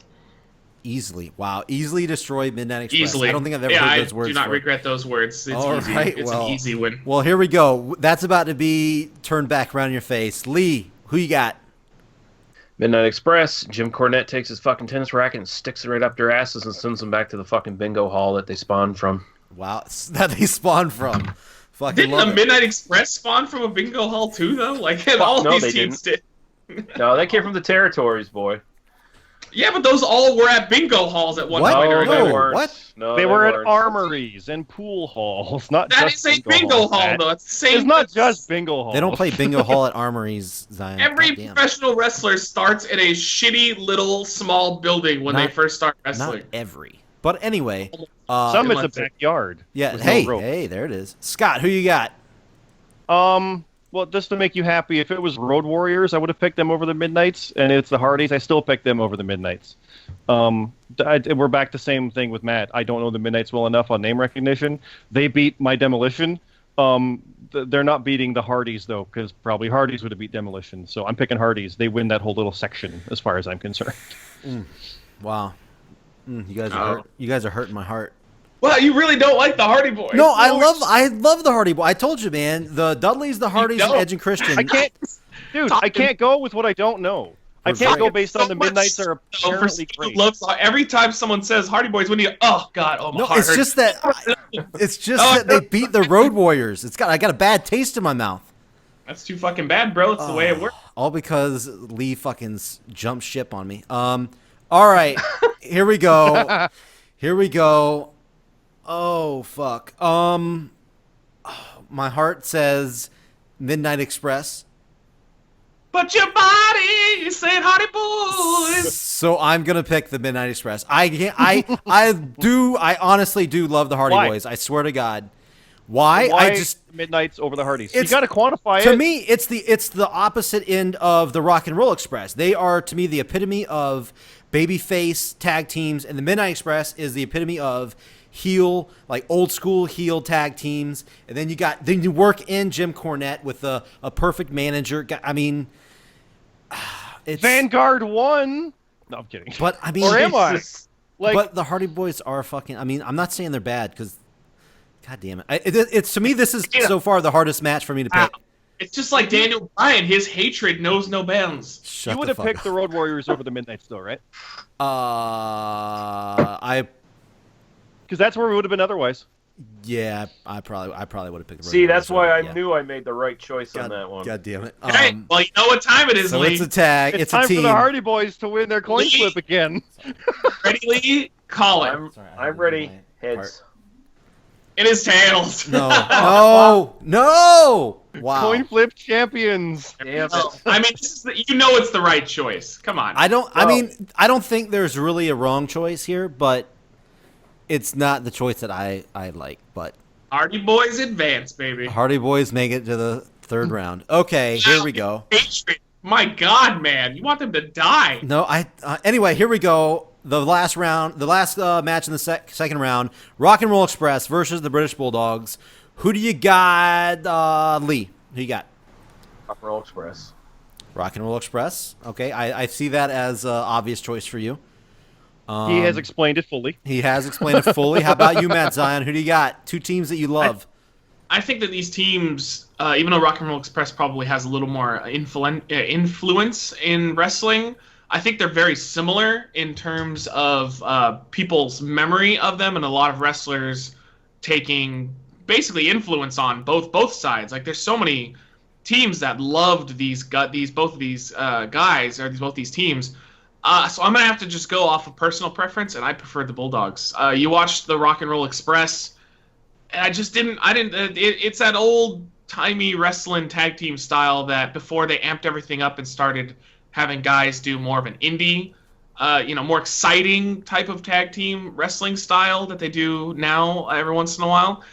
Easily. Wow. Easily destroyed Midnight Express. Easily. I don't think I've ever heard those words. I do not before. regret those words. It's All easy. right, It's well- an easy win. Well, here we go. That's about to be turned back around in your face. Lee, who you got? Midnight Express, Jim Cornette takes his fucking tennis racket and sticks it right up their asses and sends them back to the fucking bingo hall that they spawned from. Wow. That they spawned from. Fucking Didn't love the it. Midnight Express spawn from a bingo hall too, though? Like all no, these they teams did. No, they came from the territories, boy. Yeah, but those all were at bingo halls at one What? point or No, No, they weren't. what? No, They were at weren't. armories and pool halls, not That just is a bingo hall, Matt. though. It's the same. It's not just bingo hall. They don't play bingo hall at armories, Zion. Every Goddamn. professional wrestler starts in a shitty little small building when they Not- first start Not wrestling. every. But anyway. Some it's a Unless it- backyard. Yeah. with no Hey, rope. hey, there it is. Scott, who you got? Well, just to make you happy, if it was Road Warriors, I would have picked them over the Midnights, and it's the Hardys, I still pick them over the Midnights. We're back to the same thing with Matt. I don't know the Midnights well enough on name recognition. They beat my Demolition. They're not beating the Hardys though, because probably Hardys would have beat Demolition. So I'm picking Hardys. They win that whole little section, as far as I'm concerned. Wow. You guys are hurt. You guys are hurting my heart. Well, you really don't like the Hardy Boys. No, I love the Hardy Boy. I told you, man. The Dudleys, the Hardys, and don't. Edge and Christian. I can't, dude. I can't go with what I don't know. I We're can't very- go based on So the much Midnights are so for apparently someone great. who loves every time someone says Hardy Boys, when you oh god, oh my No, heart it's hurts. just that. It's just that they beat the Road Warriors. I got a bad taste in my mouth. That's too fucking bad, bro. It's the way it works. All because Lee fucking jumped ship on me. All right, here we go. Here we go. Oh fuck. My heart says Midnight Express. But your body said Hardy Boys. So I'm gonna pick the Midnight Express. I honestly do love the Hardy Why? Boys. I swear to God. Why? Why I just Midnights over the Hardys? You It's- got to quantify to it. me it's the opposite end of the Rock and Roll Express. They are to me the epitome of babyface tag teams, and the Midnight Express is the epitome of heel, like old school heel tag teams. And then you work in Jim Cornette with a perfect manager. I mean, it's Vanguard won. No, I'm kidding. But I mean, Or am I? Like, but the Hardy Boys are fucking. I mean, I'm not saying they're bad because, God damn it, it's to me this is Yeah. so far the hardest match for me to pick. It's just like Daniel Bryan. His hatred knows no bounds. Shut you would the have fuck picked up. the Road Warriors over the Midnights, though, right? I Because that's where we would have been otherwise. yeah, I probably would have picked. The Road See, that's Warriors why I over- yeah. knew I made the right choice God, on that one. God damn it. Hey, well, you know what time it is, So Lee. it's a tag. It's It's time a team. for the Hardy Boys to win their coin Lee? flip again. Ready, Lee? Call it. I'm ready. Heads. It is tails. No, no, no! Wow. Coin flip champions. Damn No, it. I mean, it's the right choice. Come on. I Well- mean, I don't think there's really a wrong choice here, but it's not the choice that I like. But Hardy Boys advance, baby. Hardy Boys make it to the third round. Okay, here we go. Hatred. My God, man, you want them to die. No, anyway, here we go. The last round, the last match in the second round, Rock and Roll Express versus the British Bulldogs. Who do you got, Lee? Who you got? Rock and Roll Express. Rock and Roll Express. Okay, I see that as an obvious choice for you. He has explained it fully. He has explained it fully. How about you, Matt Zion? Who do you got? Two teams that you love. I think that these teams, even though Rock and Roll Express probably has a little more influence in wrestling, I think they're very similar in terms of people's memory of them, and a lot of wrestlers taking basically influence on both sides. Like there's so many teams that loved both of these guys or both these teams. So I'm gonna have to just go off of personal preference, and I prefer the Bulldogs. You watched the Rock and Roll Express. I just didn't. I didn't. It's that old timey wrestling tag team style that before they amped everything up and started having guys do more of an indie, more exciting type of tag team wrestling style that they do now every once in a while.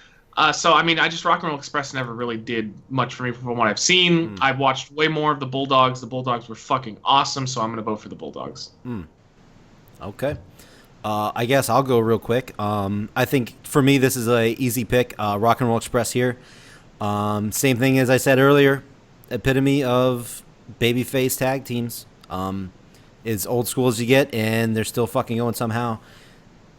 So I mean, Rock and Roll Express never really did much for me from what I've seen. I've watched way more of the Bulldogs. The Bulldogs were fucking awesome, so I'm gonna vote for the Bulldogs. Okay. I guess I'll go real quick. I think for me this is a easy pick. Rock and Roll Express here. Same thing as I said earlier. Epitome of babyface tag teams. As old school as you get, and they're still fucking going somehow.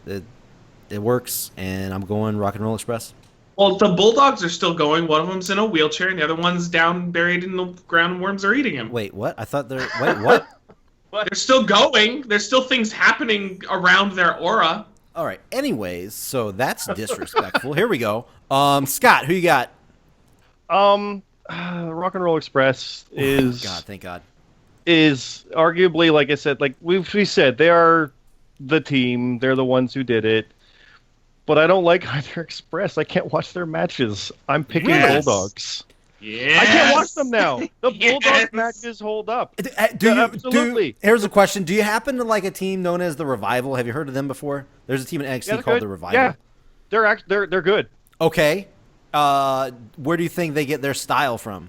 It works, and I'm going Rock and Roll Express. Well, the Bulldogs are still going. One of them's in a wheelchair, and the other one's down, buried in the ground, and worms are eating him. Wait, what? I thought they're... Wait, what? They're still going. There's still things happening around their aura. All right. Anyways, so that's disrespectful. Here we go. Scott, who you got? Rock and Roll Express is God, thank God. is arguably, like I said, like we said, they are the team. They're the ones who did it. But I don't like either Express. I can't watch their matches. I'm picking Yes. Bulldogs. Yeah. I can't watch them now. The Yes. Bulldog matches hold up. Absolutely. Here's a question. Do you happen to like a team known as the Revival? Have you heard of them before? There's a team in NXT they're called good. the Revival. Yeah, they're good. Okay. Where do you think they get their style from?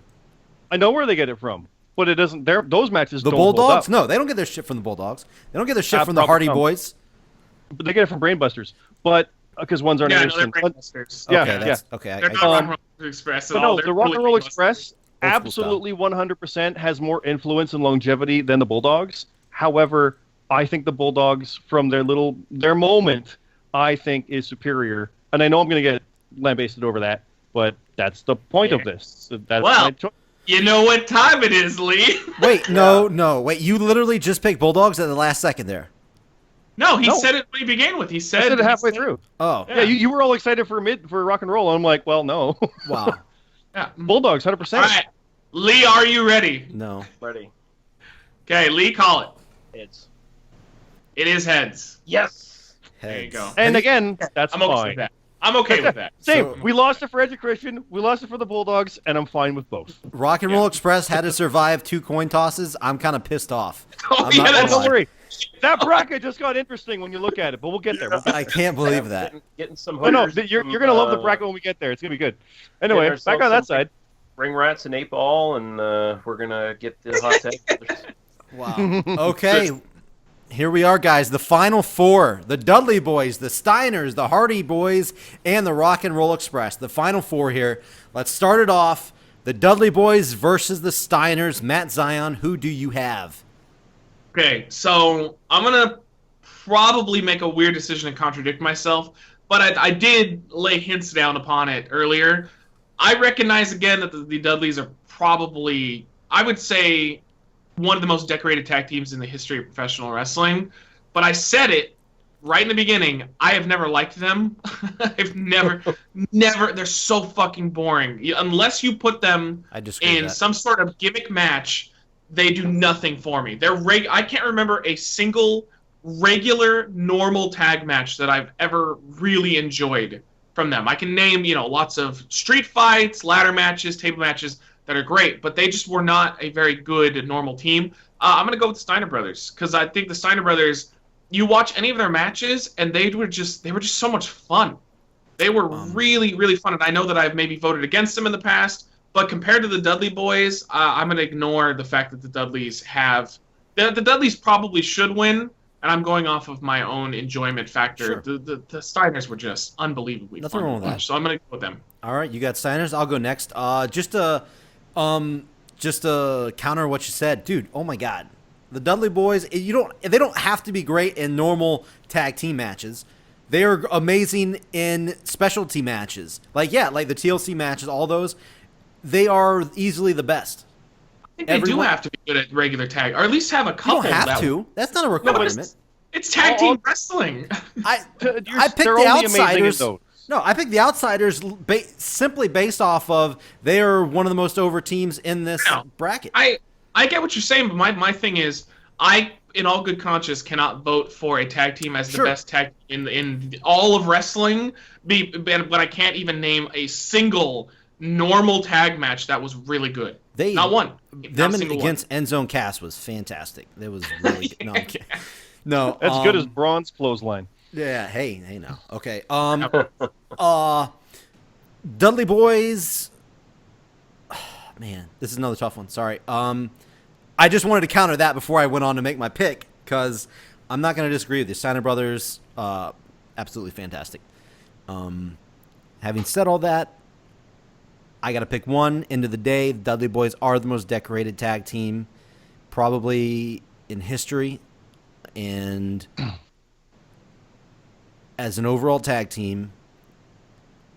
I know where they get it from, but it doesn't. Those matches The don't hold Bulldogs? up. No, they don't get their shit from the Bulldogs. They don't get their shit from the probably Hardy some. Boys. But they get it from Brainbusters. But because one's our Yeah, name. no, they're Brainbusters. Yeah, Okay, that's okay. They're not Um, Rock and Roll Express at But all. no, They're the Rock and totally Roll Brainbusters. Express Old school absolutely 100% has more influence and longevity than the Bulldogs. However, I think the Bulldogs, from their moment, I think is superior. And I know I'm going to get lambasted over that, but that's the point of this. That's Well, my choice. You know what time it is, Lee? Wait, no. Wait, you literally just picked Bulldogs at the last second there. No, he No. said it when he began with. He I said said it halfway he said- through. Oh, Yeah, you were all excited for rock and roll. And I'm like, well, no. wow. Yeah. Bulldogs, 100%. All right, Lee, are you ready? No. Ready? Okay, Lee, call it. Heads. It is heads. Yes. There you go. And again, that's I'm okay fine. with that. I'm okay with that. Same. So- We lost it for Edge of Christian. We lost it for the Bulldogs, and I'm fine with both. Rock and Roll Express had to survive 2 coin tosses. I'm kind of pissed off. Oh, I'm yeah, not that's gonna Don't lie. worry. That bracket just got interesting when you look at it, but we'll get there. I can't believe that. Getting some. Oh, no, hooters you're from, going to love the bracket when we get there. It's going to be good. Anyway, ourselves back on that some- side. Ring Rats and 8 Ball, and we're gonna get the hot tag. Wow. Okay. Here we are, guys. The final 4. The Dudley Boys, the Steiners, the Hardy Boys, and the Rock and Roll Express. The final 4 here. Let's start it off. The Dudley Boys versus the Steiners. Matt Zion, who do you have? Okay, so I'm gonna probably make a weird decision and contradict myself, but I did lay hints down upon it earlier. I recognize again that the Dudleys are probably, I would say, one of the most decorated tag teams in the history of professional wrestling. But I said it right in the beginning. I have never liked them. I've never. They're so fucking boring. Unless you put them I disagree with in that. some sort of gimmick match, they do nothing for me. I can't remember a single regular normal tag match that I've ever really enjoyed from them. I can name, lots of street fights, ladder matches, table matches that are great, but they just were not a very good normal team. I'm going to go with the Steiner Brothers because I think the Steiner Brothers, you watch any of their matches and they were just so much fun. They were really, really fun, and I know that I've maybe voted against them in the past, but compared to the Dudley Boys, I'm going to ignore the fact that the Dudleys have... The Dudleys probably should win, and I'm going off of my own enjoyment factor. Sure. The Steiners were just unbelievably Nothing fun wrong to with that. watch, so I'm going to go with them. All right, you got Steiners. I'll go next. Just to counter what you said, dude. Oh my God, the Dudley Boys. They don't have to be great in normal tag team matches. They are amazing in specialty matches. Like the TLC matches, all those. They are easily the best. I think they do have to be good at regular tag, or at least have a You couple. don't have to. That's not a requirement. It's tag team wrestling. I picked They're the only amazing at Outsiders. those. No, I picked the Outsiders simply based off of they are one of the most over teams in this bracket. I get what you're saying, but my thing is, I, in all good conscience, cannot vote for a tag team as the best tag in all of wrestling. But I can't even name a single normal tag match that was really good. Not one. Them against End Zone Cast was fantastic. It was really good. No, I'm kidding. No, That's good as Braun's clothesline. Yeah. Hey, no. Okay. Dudley Boys. Man, this is another tough one. Sorry. I just wanted to counter that before I went on to make my pick because I'm not going to disagree with you. Steiner Brothers, absolutely fantastic. Having said all that, I got to pick one. End of the day, the Dudley Boys are the most decorated tag team probably in history. And as an overall tag team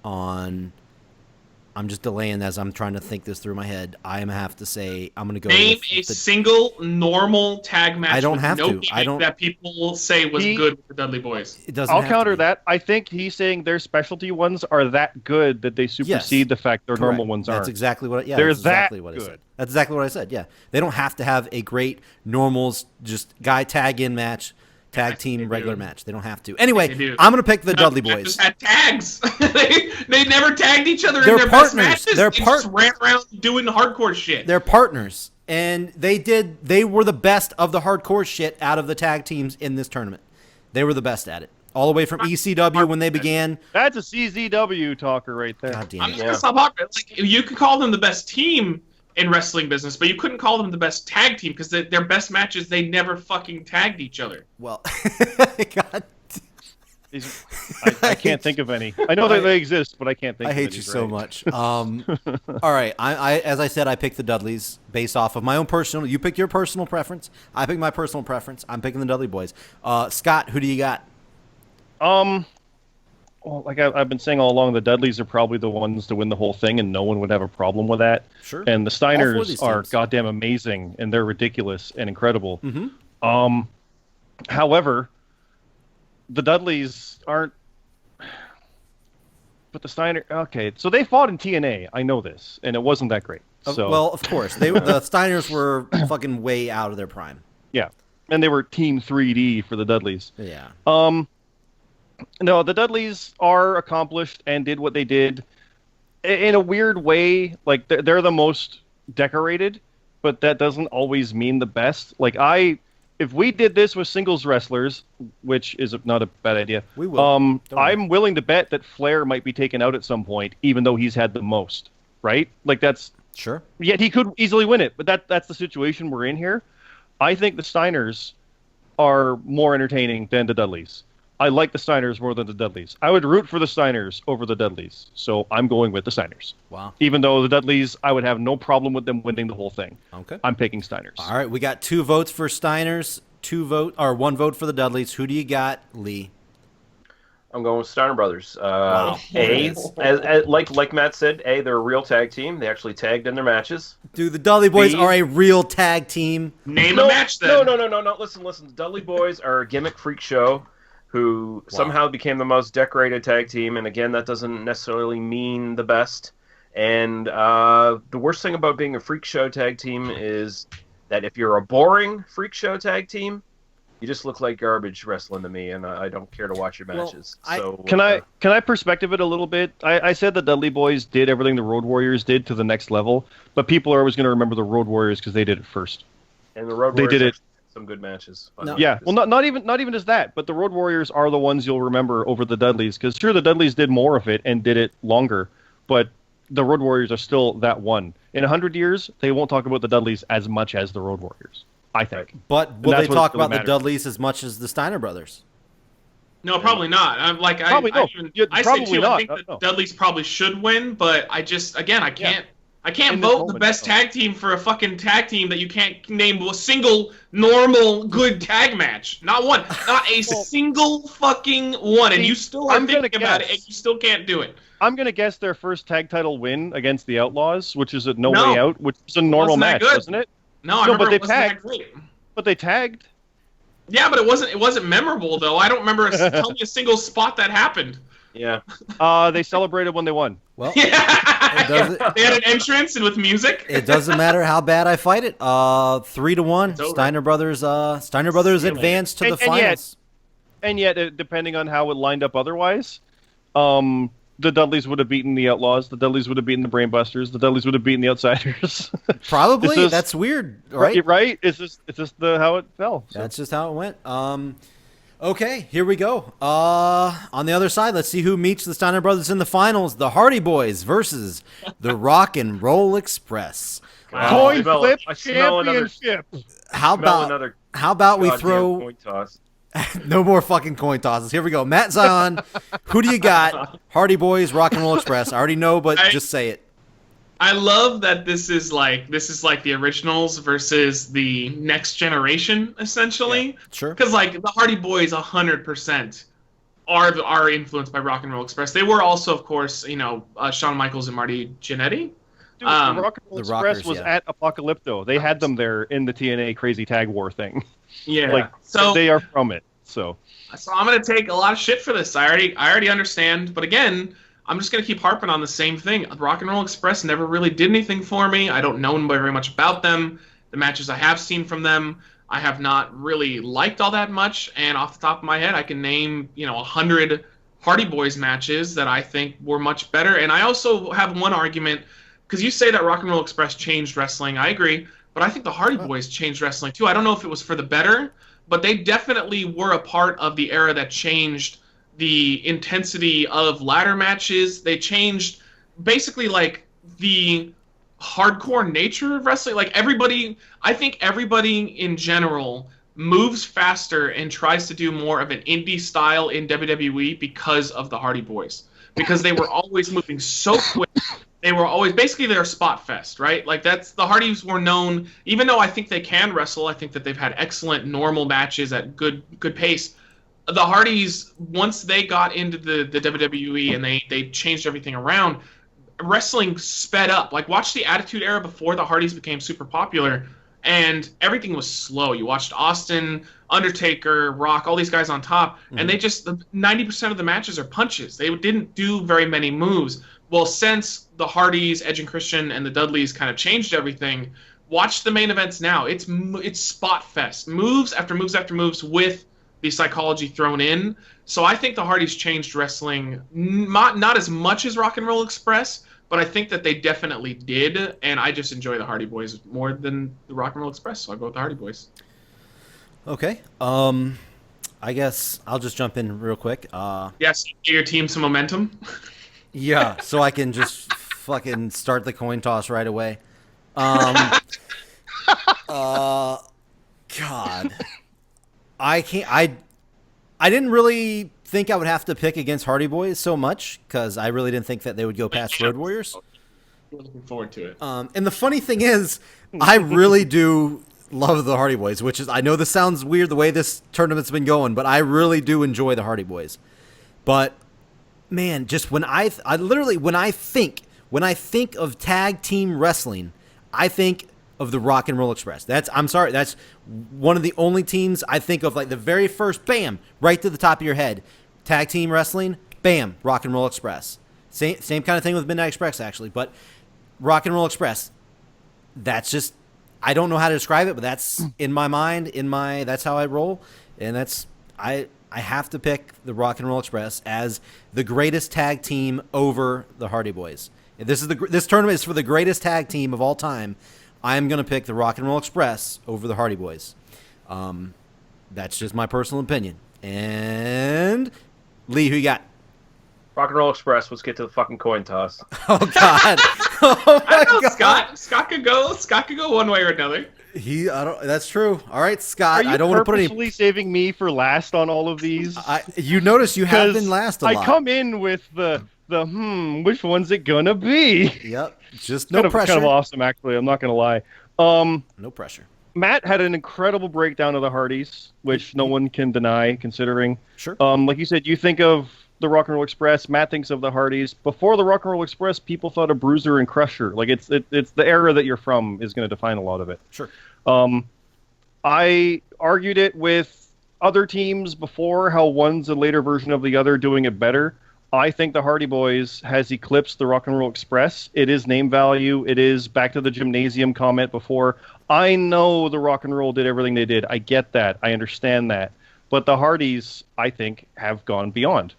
I'm just delaying as I'm trying to think this through my head. I am going to have to say I'm going to go name a single normal tag match. I don't have no to. I don't. That people say was good with the Dudley Boys. It doesn't. I'll have counter to be. that. I think he's saying their specialty ones are that good that they supersede the fact their Correct. normal ones aren't. That's exactly what. Yeah, They're that's exactly that what I good. said. That's exactly what I said. Yeah, they don't have to have a great normals, just guy tag in match, tag team regular match. They don't have to. Anyway, I'm going to pick the Dudley Boys. Just had tags. they never tagged each other They're in their partners. best matches. They're they just ran around doing hardcore shit. They're partners, and they were the best of the hardcore shit out of the tag teams in this tournament. They were the best at it, all the way from ECW when they began. That's a CZW talker right there. God damn I'm it! just gonna stop talking. Like, you could call them the best team in wrestling business, but you couldn't call them the best tag team because their best matches they never fucking tagged each other. Well, God. I can't think of any. I know that they exist, but I can't think I of any. hate you so much. All right. I as I said, I picked the Dudleys based off of my own personal. You pick your personal preference. I pick my personal preference. I'm picking the Dudley Boys. Scott, who do you got? Well, like I've been saying all along, the Dudleys are probably the ones to win the whole thing, and no one would have a problem with that. Sure. And the All four of these Steiners are teams. goddamn amazing, and they're ridiculous and incredible. Mm-hmm. However, the Dudleys aren't. But the Steiner, okay, so they fought in TNA. I know this, and it wasn't that great. So Well, of course, the Steiners were fucking way out of their prime. yeah, and they were Team 3D for the Dudleys. Yeah. No, the Dudleys are accomplished and did what they did in a weird way. Like they're the most decorated, but that doesn't always mean the best. Like if we did this with singles wrestlers, which is not a bad idea, We will. Don't worry. I'm willing to bet that Flair might be taken out at some point, even though he's had the most. Right? Like that's Sure. yet he could easily win it, but that's the situation we're in here. I think the Steiners are more entertaining than the Dudleys. I like the Steiners more than the Dudleys. I would root for the Steiners over the Dudleys, so I'm going with the Steiners. Wow. Even though the Dudleys, I would have no problem with them winning the whole thing. Okay. I'm picking Steiners. All right. We got 2 votes for Steiners, 1 vote for the Dudleys. Who do you got, Lee? I'm going with Steiner Brothers. Wow. Like Matt said, they're a real tag team. They actually tagged in their matches. Dude, the Dudley Boys B. are a real tag team. Name a match then. No. Listen. The Dudley Boys are a gimmick freak show who somehow became the most decorated tag team. And again, that doesn't necessarily mean the best. And the worst thing about being a freak show tag team is that if you're a boring freak show tag team, you just look like garbage wrestling to me, and I don't care to watch your matches. Can I perspective it a little bit? I said the Dudley Boys did everything the Road Warriors did to the next level, but people are always going to remember the Road Warriors because they did it first. And the Road They Warriors did it. had some good matches. Yeah, well, not even just that, but the Road Warriors are the ones you'll remember over the Dudleys, because sure, the Dudleys did more of it and did it longer, but the Road Warriors are still that one. In 100 years, they won't talk about the Dudleys as much as the Road Warriors, I think. But will that's they what talk really about the matters. Dudleys as much as the Steiner brothers? No, probably not. I'm like, Probably no. I say Probably too. not. I think the No. Dudleys probably should win, but I can't I can't In this vote the moment, best though. tag team for a fucking tag team that you can't name a single normal good tag match. Not one. Not a single fucking one. And you still are I'm gonna thinking about it, guess. and you still can't do it. I'm gonna guess their first tag title win against the Outlaws, which is a No No. Way Out, which was a normal Wasn't that match, good. wasn't it? No, I No, remember but they it wasn't that tagged. great. But they tagged. Yeah, but it wasn't memorable though. I don't remember tell me a single spot that happened. Yeah. They celebrated when they won. Well, Yeah. does- They had an entrance and with music. it doesn't matter how bad I fight it. 3-1. It's over. Steiner Brothers later. advance to the And yet- finals. And yet, depending on how it lined up otherwise, the Dudleys would have beaten the Outlaws. The Dudleys would have beaten the Brainbusters. The Dudleys would have beaten the Outsiders. Probably. It's just- That's weird, right? Right? It's just how it fell. So. That's just how it went. Okay, here we go. On the other side, let's see who meets the Steiner Brothers in the finals. The Hardy Boys versus the Rock and Roll Express. Wow. I smell- I smell another- How smell about another how about we goddamn throw coin toss. no more fucking coin tosses? Here we go. Matt Zion, who do you got? Hardy Boys, Rock and Roll Express. I already know, but just say it. I love that this is like the originals versus the next generation, essentially. Sure. Because like the Hardy Boys, 100% are influenced by Rock and Roll Express. They were also, of course, Shawn Michaels and Marty Jannetty. Dude, Um, the Rock and Roll the Express Rockers, was yeah. at Apocalypto. They had them there in the TNA Crazy Tag War thing. Yeah. Like, so they are from it. So I'm gonna take a lot of shit for this. I already understand, but again, I'm just gonna keep harping on the same thing. Rock and Roll Express never really did anything for me. I don't know very much about them. The matches I have seen from them, I have not really liked all that much. And off the top of my head, I can name 100 Hardy Boys matches that I think were much better. And I also have one argument because you say that Rock and Roll Express changed wrestling. I agree, but I think the Hardy Boys changed wrestling too. I don't know if it was for the better, but they definitely were a part of the era that changed the intensity of ladder matches. They changed basically like the hardcore nature of wrestling. Like I think everybody in general moves faster and tries to do more of an indie style in WWE because of the Hardy Boys. Because they were always moving so quick. They were always they're spot fest, right? Like that's the Hardys were known. Even though I think they can wrestle, I think that they've had excellent normal matches at good pace. The Hardys, once they got into the WWE and they changed everything around, wrestling sped up. Like watch the Attitude Era before the Hardys became super popular, and everything was slow. You watched Austin, Undertaker, Rock, all these guys on top, and they just 90% of the matches are punches. They didn't do very many moves. Well, since the Hardys, Edge and Christian, and the Dudleys kind of changed everything, watch the main events now. It's spot fest, moves after moves after moves with the psychology thrown in. So I think the Hardys changed wrestling not as much as Rock and Roll Express, but I think that they definitely did, and I just enjoy the Hardy Boys more than the Rock and Roll Express, so I'll go with the Hardy Boys. Okay. I guess I'll just jump in real quick. Yes, give your team some momentum. Yeah, so I can just fucking start the coin toss right away. God. I can't. I didn't really think I would have to pick against Hardy Boys so much because I really didn't think that they would go past Road Warriors. Looking forward to it. And the funny thing is, I really do love the Hardy Boys, which is, I know this sounds weird the way this tournament's been going, but I really do enjoy the Hardy Boys. But man, just when I think of tag team wrestling, I think of the Rock and Roll Express. That's one of the only teams I think of, like the very first, bam, right to the top of your head. Tag team wrestling, bam, Rock and Roll Express. Same kind of thing with Midnight Express, actually, but Rock and Roll Express, that's just, I don't know how to describe it, but that's in my mind, that's how I roll, and I have to pick the Rock and Roll Express as the greatest tag team over the Hardy Boys. If this tournament is for the greatest tag team of all time, I am going to pick the Rock and Roll Express over the Hardy Boys. That's just my personal opinion. And Lee, who you got? Rock and Roll Express. Let's get to the fucking coin toss. Oh God! Oh I my know God! Scott could go one way or another. That's true. All right, Scott. Are you I don't want to put purposefully any. saving me for last on all of these? You notice you have 'Cause been last a I lot. come in with which one's it gonna be? Yep. Just no pressure. Kind of awesome, actually. I'm not gonna lie. No pressure. Matt had an incredible breakdown of the Hardys, which no one can deny, considering. Sure. Like you said, you think of the Rock and Roll Express. Matt thinks of the Hardys. Before the Rock and Roll Express, people thought of Bruiser and Crusher. Like it's the era that you're from is going to define a lot of it. Sure. I argued it with other teams before, how one's a later version of the other, doing it better. I think the Hardy Boys has eclipsed the Rock and Roll Express. It is name value. It is back to the gymnasium comment before. I know the Rock and Roll did everything they did. I get that. I understand that. But the Hardys, I think, have gone beyond.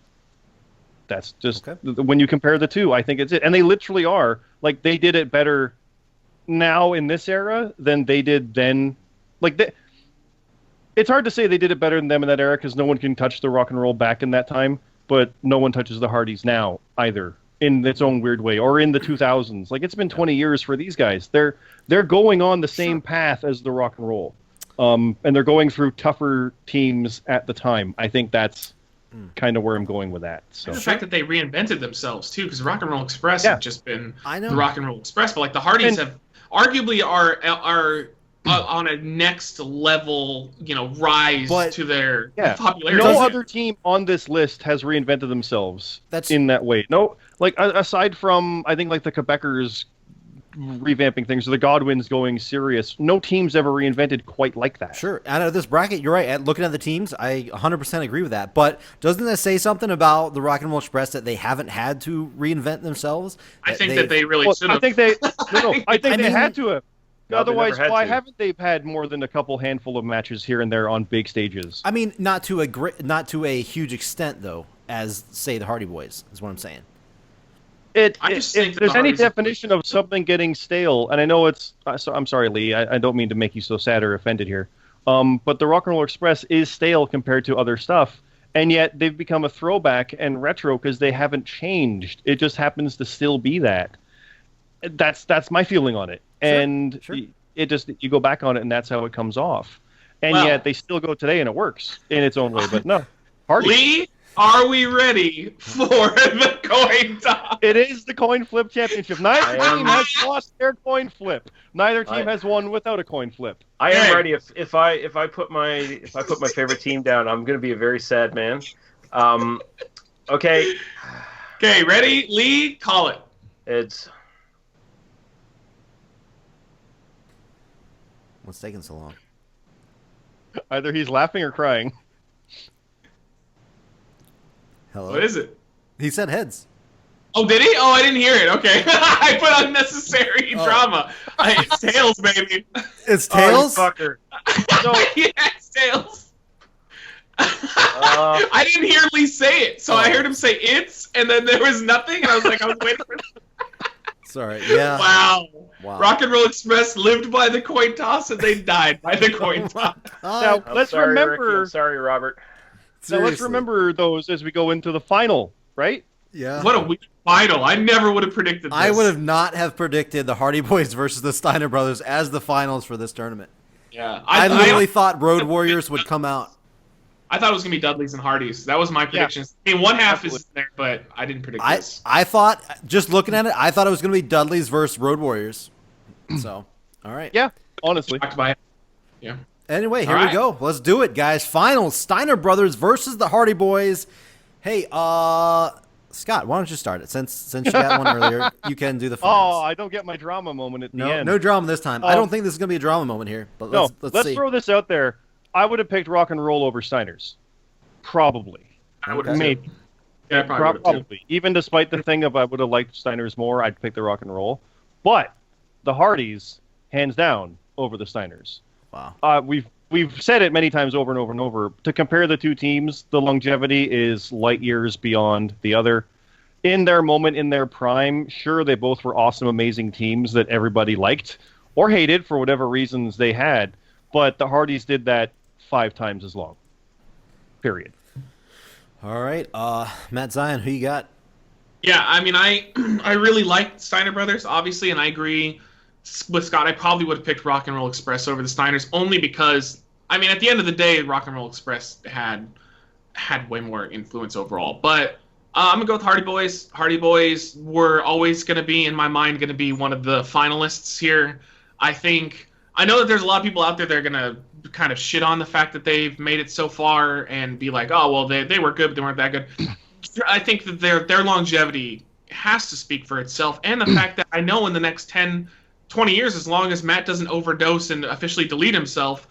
That's just when you compare the two, I think it's it. And they literally are. Like, they did it better now in this era than they did then. Like, it's hard to say they did it better than them in that era because no one can touch the Rock and Roll back in that time. But no one touches the Hardys now either, in its own weird way, or in the 2000s. Like, it's been 20 years for these guys. They're going on the same path as the Rock and Roll, and they're going through tougher teams at the time. I think that's kind of where I'm going with that. So And the fact that they reinvented themselves too, because Rock and Roll Express have just been the Rock and Roll Express, but like the Hardys have arguably are on a next level, rise to their popularity. No other team on this list has reinvented themselves in that way. No, like aside from I think like the Quebecers revamping things or the Godwins going serious, no team's ever reinvented quite like that. Sure. Out of this bracket, you're right. Looking at the teams, I 100% agree with that. But doesn't that say something about the Rock and Roll Express that they haven't had to reinvent themselves? I think that they really should have. I think they they had to have. No, Otherwise, why to. haven't they had more than a couple handful of matches here and there on big stages? I mean, not to a huge extent though, as say the Hardy Boys is what I'm saying. I just think if that there's the any Hardys definition of something getting stale, and I know it's. I'm sorry, Lee. I don't mean to make you so sad or offended here. But the Rock and Roll Express is stale compared to other stuff, and yet they've become a throwback and retro because they haven't changed. It just happens to still be that. That's my feeling on it. And it just you go back on it and that's how it comes off, and yet they still go today and it works in its own way. But no, Hardy. Lee, are we ready for the coin toss? It is the coin flip championship. Neither team has lost their coin flip. Neither team has won without a coin flip. I am ready. If I put my favorite team down, I'm going to be a very sad man. Okay. Okay, ready? Lee, call it. It's. What's taking so long? Either he's laughing or crying. Hello. What is it? He said heads. Oh, did he? Oh, I didn't hear it. Okay. I put unnecessary drama. It's tails, baby. It's tails? Oh, you fucker. No. Yeah, it's tails. I didn't hear Lee say it, so I heard him say it's, and then there was nothing, and I was waiting for it. Sorry. Yeah. Wow. Rock and Roll Express lived by the coin toss, and they died by the coin toss. Now, let's remember. Ricky. Sorry, Robert. Now, let's remember those as we go into the final, right? Yeah. What a weird final. I never would have predicted this. I would have not have predicted the Hardy Boys versus the Steiner Brothers as the finals for this tournament. Yeah. I literally thought Road Warriors would come out. I thought it was going to be Dudleys and Hardys. That was my prediction. I mean, one half is there, but I didn't predict this. I thought, just looking at it, I thought it was going to be Dudleys versus Road Warriors. So, all right. Yeah, honestly. Talked by it. Yeah. Anyway, here we go. Let's do it, guys. Finals, Steiner Brothers versus the Hardy Boys. Hey, Scott, why don't you start it? Since you got one earlier, you can do the finals. Oh, I don't get my drama moment at the end. No drama this time. I don't think this is going to be a drama moment here. But let's see. Throw this out there. I would have picked Rock and Roll over Steiners. Probably. I would have maybe. Yeah, probably. Even despite the thing of I would have liked Steiners more, I'd pick the Rock and Roll. But the Hardys, hands down, over the Steiners. Wow. We've said it many times over and over and over. To compare the two teams, the longevity is light years beyond the other. In their moment, in their prime, sure, they both were awesome, amazing teams that everybody liked or hated for whatever reasons they had. But the Hardys did that 5 times as long. Period. All right. Matt Zion, who you got? Yeah, I mean, I really like Steiner Brothers, obviously, and I agree with Scott, I probably would have picked Rock and Roll Express over the Steiners, only because, I mean, at the end of the day, Rock and Roll Express had way more influence overall. But I'm gonna go with Hardy Boys. Hardy Boys were always gonna be, in my mind, gonna be one of the finalists here. I know that there's a lot of people out there that are gonna kind of shit on the fact that they've made it so far and be like, oh well, they were good, but they weren't that good. I think that their longevity has to speak for itself, and the fact that I know in the next 10, 20 years, as long as Matt doesn't overdose and officially delete himself,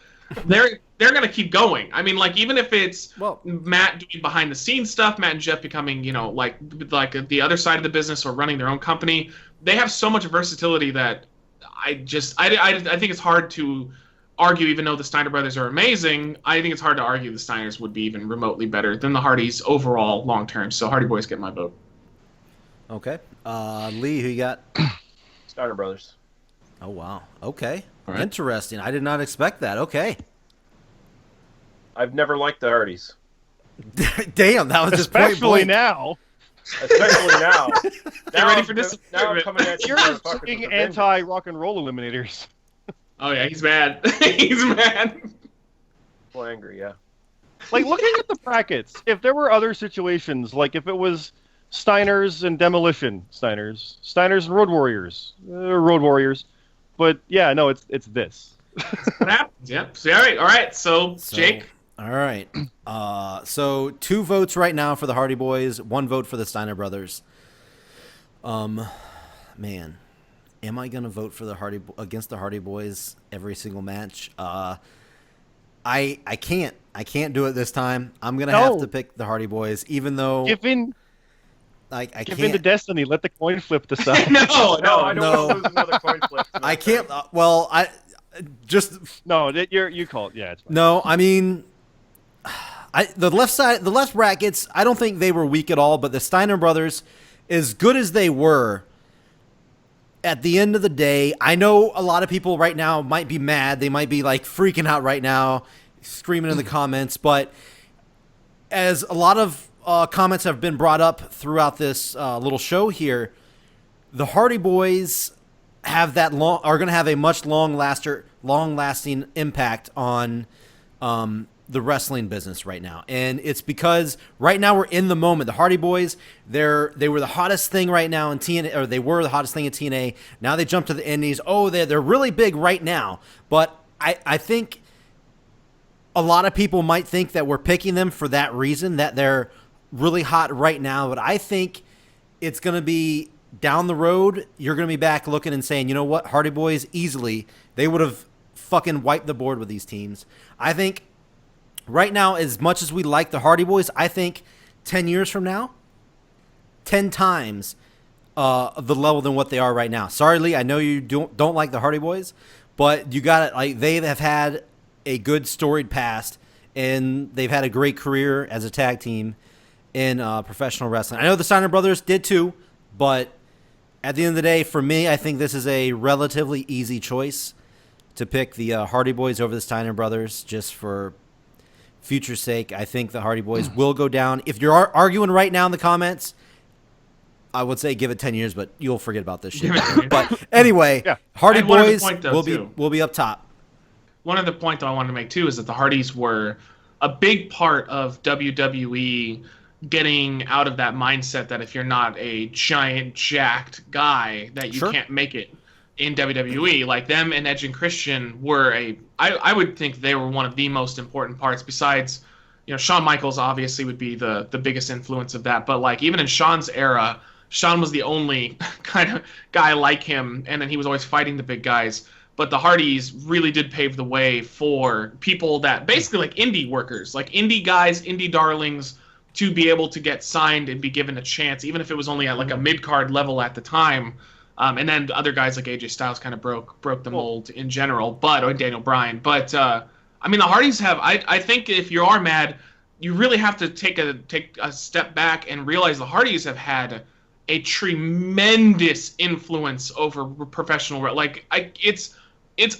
they're going to keep going. I mean, like, even if it's Matt doing behind the scenes stuff, Matt and Jeff becoming, like the other side of the business or running their own company, they have so much versatility that I think it's hard to argue, even though the Steiner brothers are amazing, I think it's hard to argue the Steiners would be even remotely better than the Hardys overall long term. So Hardy Boys get my vote. Okay. Lee, who you got? Steiner brothers. Oh, wow. Okay. Right. Interesting. I did not expect that. Okay. I've never liked the Hardys. Damn, that was just point Especially blank. now. Especially now. Get ready for this. Now I'm coming at you. You're just motherfuckers, being with a vengeance. anti-rock and roll eliminators. Oh yeah, he's mad. He's mad. Well, angry, yeah. Like, looking at the brackets, if there were other situations, like if it was Steiners and Demolition, Steiners and Road Warriors. But yeah, no, it's this. What happens? Yep. So, all right. So Jake. All right. So 2 votes right now for the Hardy Boys, 1 vote for the Steiner brothers. Man, am I gonna vote for against the Hardy Boys every single match? I can't. I can't do it this time. I'm gonna have to pick the Hardy Boys, even though Give in I Give in to can't. destiny. Let the coin flip decide. No, I don't No. want to lose another coin flip. I can't. Well, I just No, you call it. Yeah, it's fine. no. I mean, the left brackets. I don't think they were weak at all. But the Steiner brothers, as good as they were, at the end of the day, I know a lot of people right now might be mad. They might be like freaking out right now, screaming in the comments. But as a lot of comments have been brought up throughout this little show here, the Hardy Boys are going to have a much long-lasting impact on the wrestling business right now, and it's because right now we're in the moment. The Hardy Boys, they were the hottest thing right now in TNA, or they were the hottest thing in TNA. Now they jumped to the Indies. Oh, they're really big right now, but I think a lot of people might think that we're picking them for that reason, that they're really hot right now. But I think it's going to be down the road. You're going to be back looking and saying, you know what, Hardy Boys easily, they would have fucking wiped the board with these teams. I think right now, as much as we like the Hardy Boys, I think 10 years from now, 10 times the level than what they are right now. Sorry, Lee, I know you don't like the Hardy Boys, but you got it. Like, they have had a good storied past, and they've had a great career as a tag team in professional wrestling. I know the Steiner brothers did too, but at the end of the day, for me, I think this is a relatively easy choice to pick the Hardy Boys over the Steiner brothers, just for future's sake. I think the Hardy Boys will go down. If you're arguing right now in the comments, I would say give it 10 years, but you'll forget about this shit. But anyway, Yeah. Hardy And one other Boys point, though, will be up top. One other point, though, I wanted to make, too, is that the Hardys were a big part of WWE getting out of that mindset that if you're not a giant, jacked guy, that you Sure. can't make it in WWE. Like, them and Edge and Christian were I would think they were one of the most important parts, besides, Shawn Michaels obviously would be the biggest influence of that. But, like, even in Shawn's era, Shawn was the only kind of guy like him, and then he was always fighting the big guys. But the Hardys really did pave the way for people that basically like indie workers, like indie guys, indie darlings, to be able to get signed and be given a chance, even if it was only at like a mid-card level at the time. And then other guys like AJ Styles kind of broke the mold in general, or Daniel Bryan. But I mean, the Hardys have. I think if you are mad, you really have to take a step back and realize the Hardys have had a tremendous influence over professional. Like it's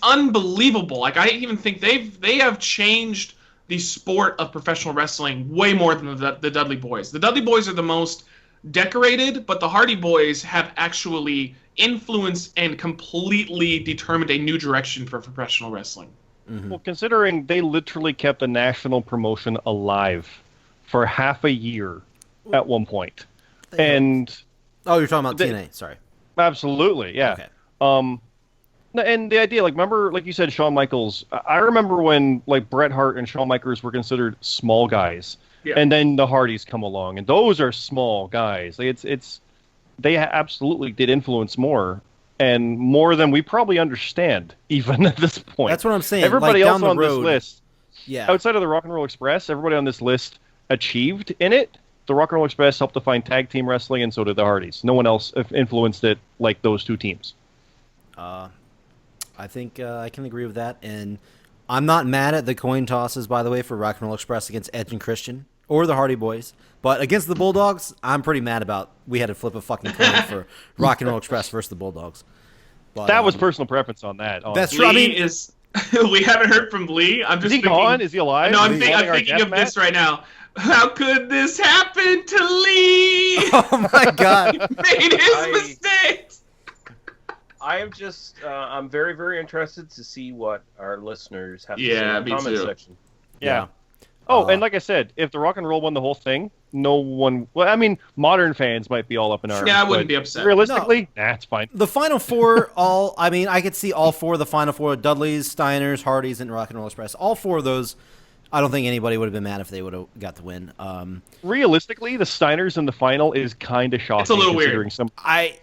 unbelievable. Like, I even think they have changed the sport of professional wrestling way more than the Dudley Boys. The Dudley Boys are the most decorated, but the Hardy Boys have actually influenced and completely determined a new direction for professional wrestling. Well, considering they literally kept the national promotion alive for half a year at one point. And Oh, you're talking about They- TNA. Sorry. absolutely, yeah. Okay. And the idea, like, remember, like you said, Shawn Michaels. I remember when, like, Bret Hart and Shawn Michaels were considered small guys, Yeah. and then the Hardys come along, and those are small guys. Like, they absolutely did influence more, and more than we probably understand, even at this point. That's what I'm saying. Everybody like, else down on the road, this list, Yeah. outside of the Rock and Roll Express, everybody on this list achieved in it. The Rock and Roll Express helped define tag team wrestling, and so did the Hardys. No one else influenced it like those two teams. I think I can agree with that. And I'm not mad at the coin tosses, by the way, for Rock and Roll Express against Edge and Christian or the Hardy Boys. But against the Bulldogs, I'm pretty mad about we had to flip a fucking coin for Rock and Roll Express versus the Bulldogs. But, That was personal preference on that. That's honestly. true. I Lee mean- is. We haven't heard from Lee. I'm Is just he thinking, gone? Is he alive? No, Is I'm, he I'm wanting our thinking death of this match? right now. How could this happen to Lee? Oh my god. Made his mistakes. I am just, I'm very, very interested to see what our listeners have to say Yeah, in the me comment too. section. Yeah. Oh, Uh, and like I said, if the Rock and Roll won the whole thing, no one. Well, I mean, modern fans might be all up in arms. Yeah, I wouldn't but be upset. Realistically, nah, it's fine. The Final Four, I mean, I could see all four of the Final Four: Dudleys, Steiners, Hardys, and Rock and Roll Express. All four of those, I don't think anybody would have been mad if they would have got the win. Realistically, the Steiners in the final is kind of shocking. It's a little weird. considering some.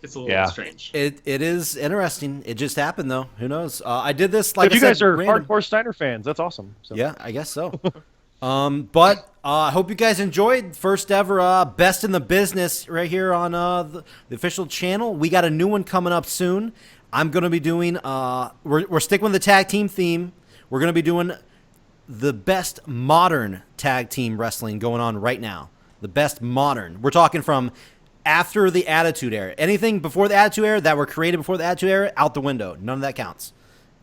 It's a little Yeah. strange. It is interesting. It just happened though. Who knows? I did this like If you I said, guys are random. hardcore Steiner fans, that's awesome. So. Yeah, I guess so. But I hope you guys enjoyed first ever Best in the Business right here on the official channel. We got a new one coming up soon. I'm going to be doing, we're sticking with the tag team theme. We're going to be doing the best modern tag team wrestling going on right now. The best modern. We're talking from after the Attitude Era. Anything before the Attitude Era that were created before the Attitude Era, out the window. None of that counts.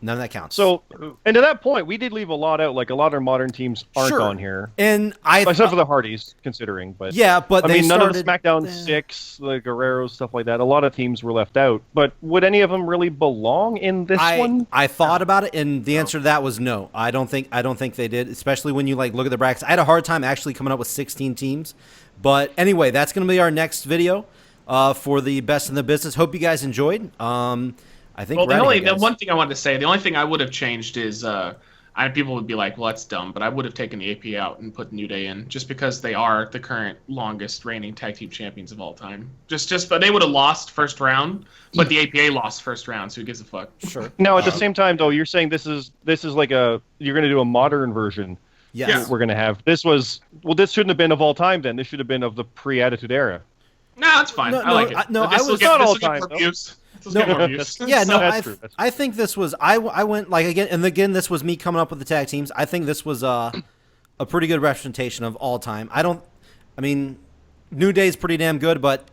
None of that counts. So, and to that point, we did leave a lot out. Like a lot of modern teams aren't Sure. on here, and I except for the Hardys, considering. But yeah, but I they mean, none of the started- SmackDown Six, the Guerreros, stuff like that. A lot of teams were left out. But would any of them really belong in this one? I thought about it, and the answer to that was no. I don't think they did. Especially when you like look at the brackets. I had a hard time actually coming up with 16 teams. But anyway, that's going to be our next video for the best in the business. Hope you guys enjoyed. I think. Well, we're the one thing I wanted to say, the only thing I would have changed is, people would be like, "Well, that's dumb," but I would have taken the AP out and put New Day in, just because they are the current longest reigning tag team champions of all time. But they would have lost first round, but the APA lost first round, so who gives a fuck? Sure. Now, at the same time, though, you're saying this is like you're going to do a modern version. Yes. Yeah. We're going to have this shouldn't have been of all time. Then this should have been of the pre-Attitude Era. No, it's fine. No, I like it. no, This I will was- get- Not this all will get time, more though. views. This will get more views. Yeah, no, That's true, that's true. I think this was I went like again and again this was me coming up with the tag teams. I think this was a pretty good representation of all time. I mean, New Day's pretty damn good, but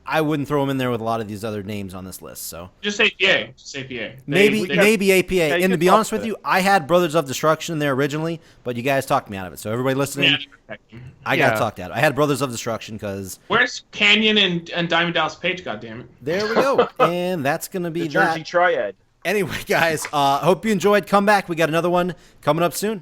I wouldn't throw them in there with a lot of these other names on this list. So Just APA. Just APA. maybe They- APA. you And to can be talk honest with to you, I had Brothers of Destruction there originally, but you guys talked me out of it. So everybody listening, Yeah. I got Yeah. talked out. I had Brothers of Destruction because Where's Canyon and Diamond Dallas Page? Goddammit. there we go, and that's gonna be The that. Jersey Triad. Anyway, guys, hope you enjoyed. Come back. We got another one coming up soon.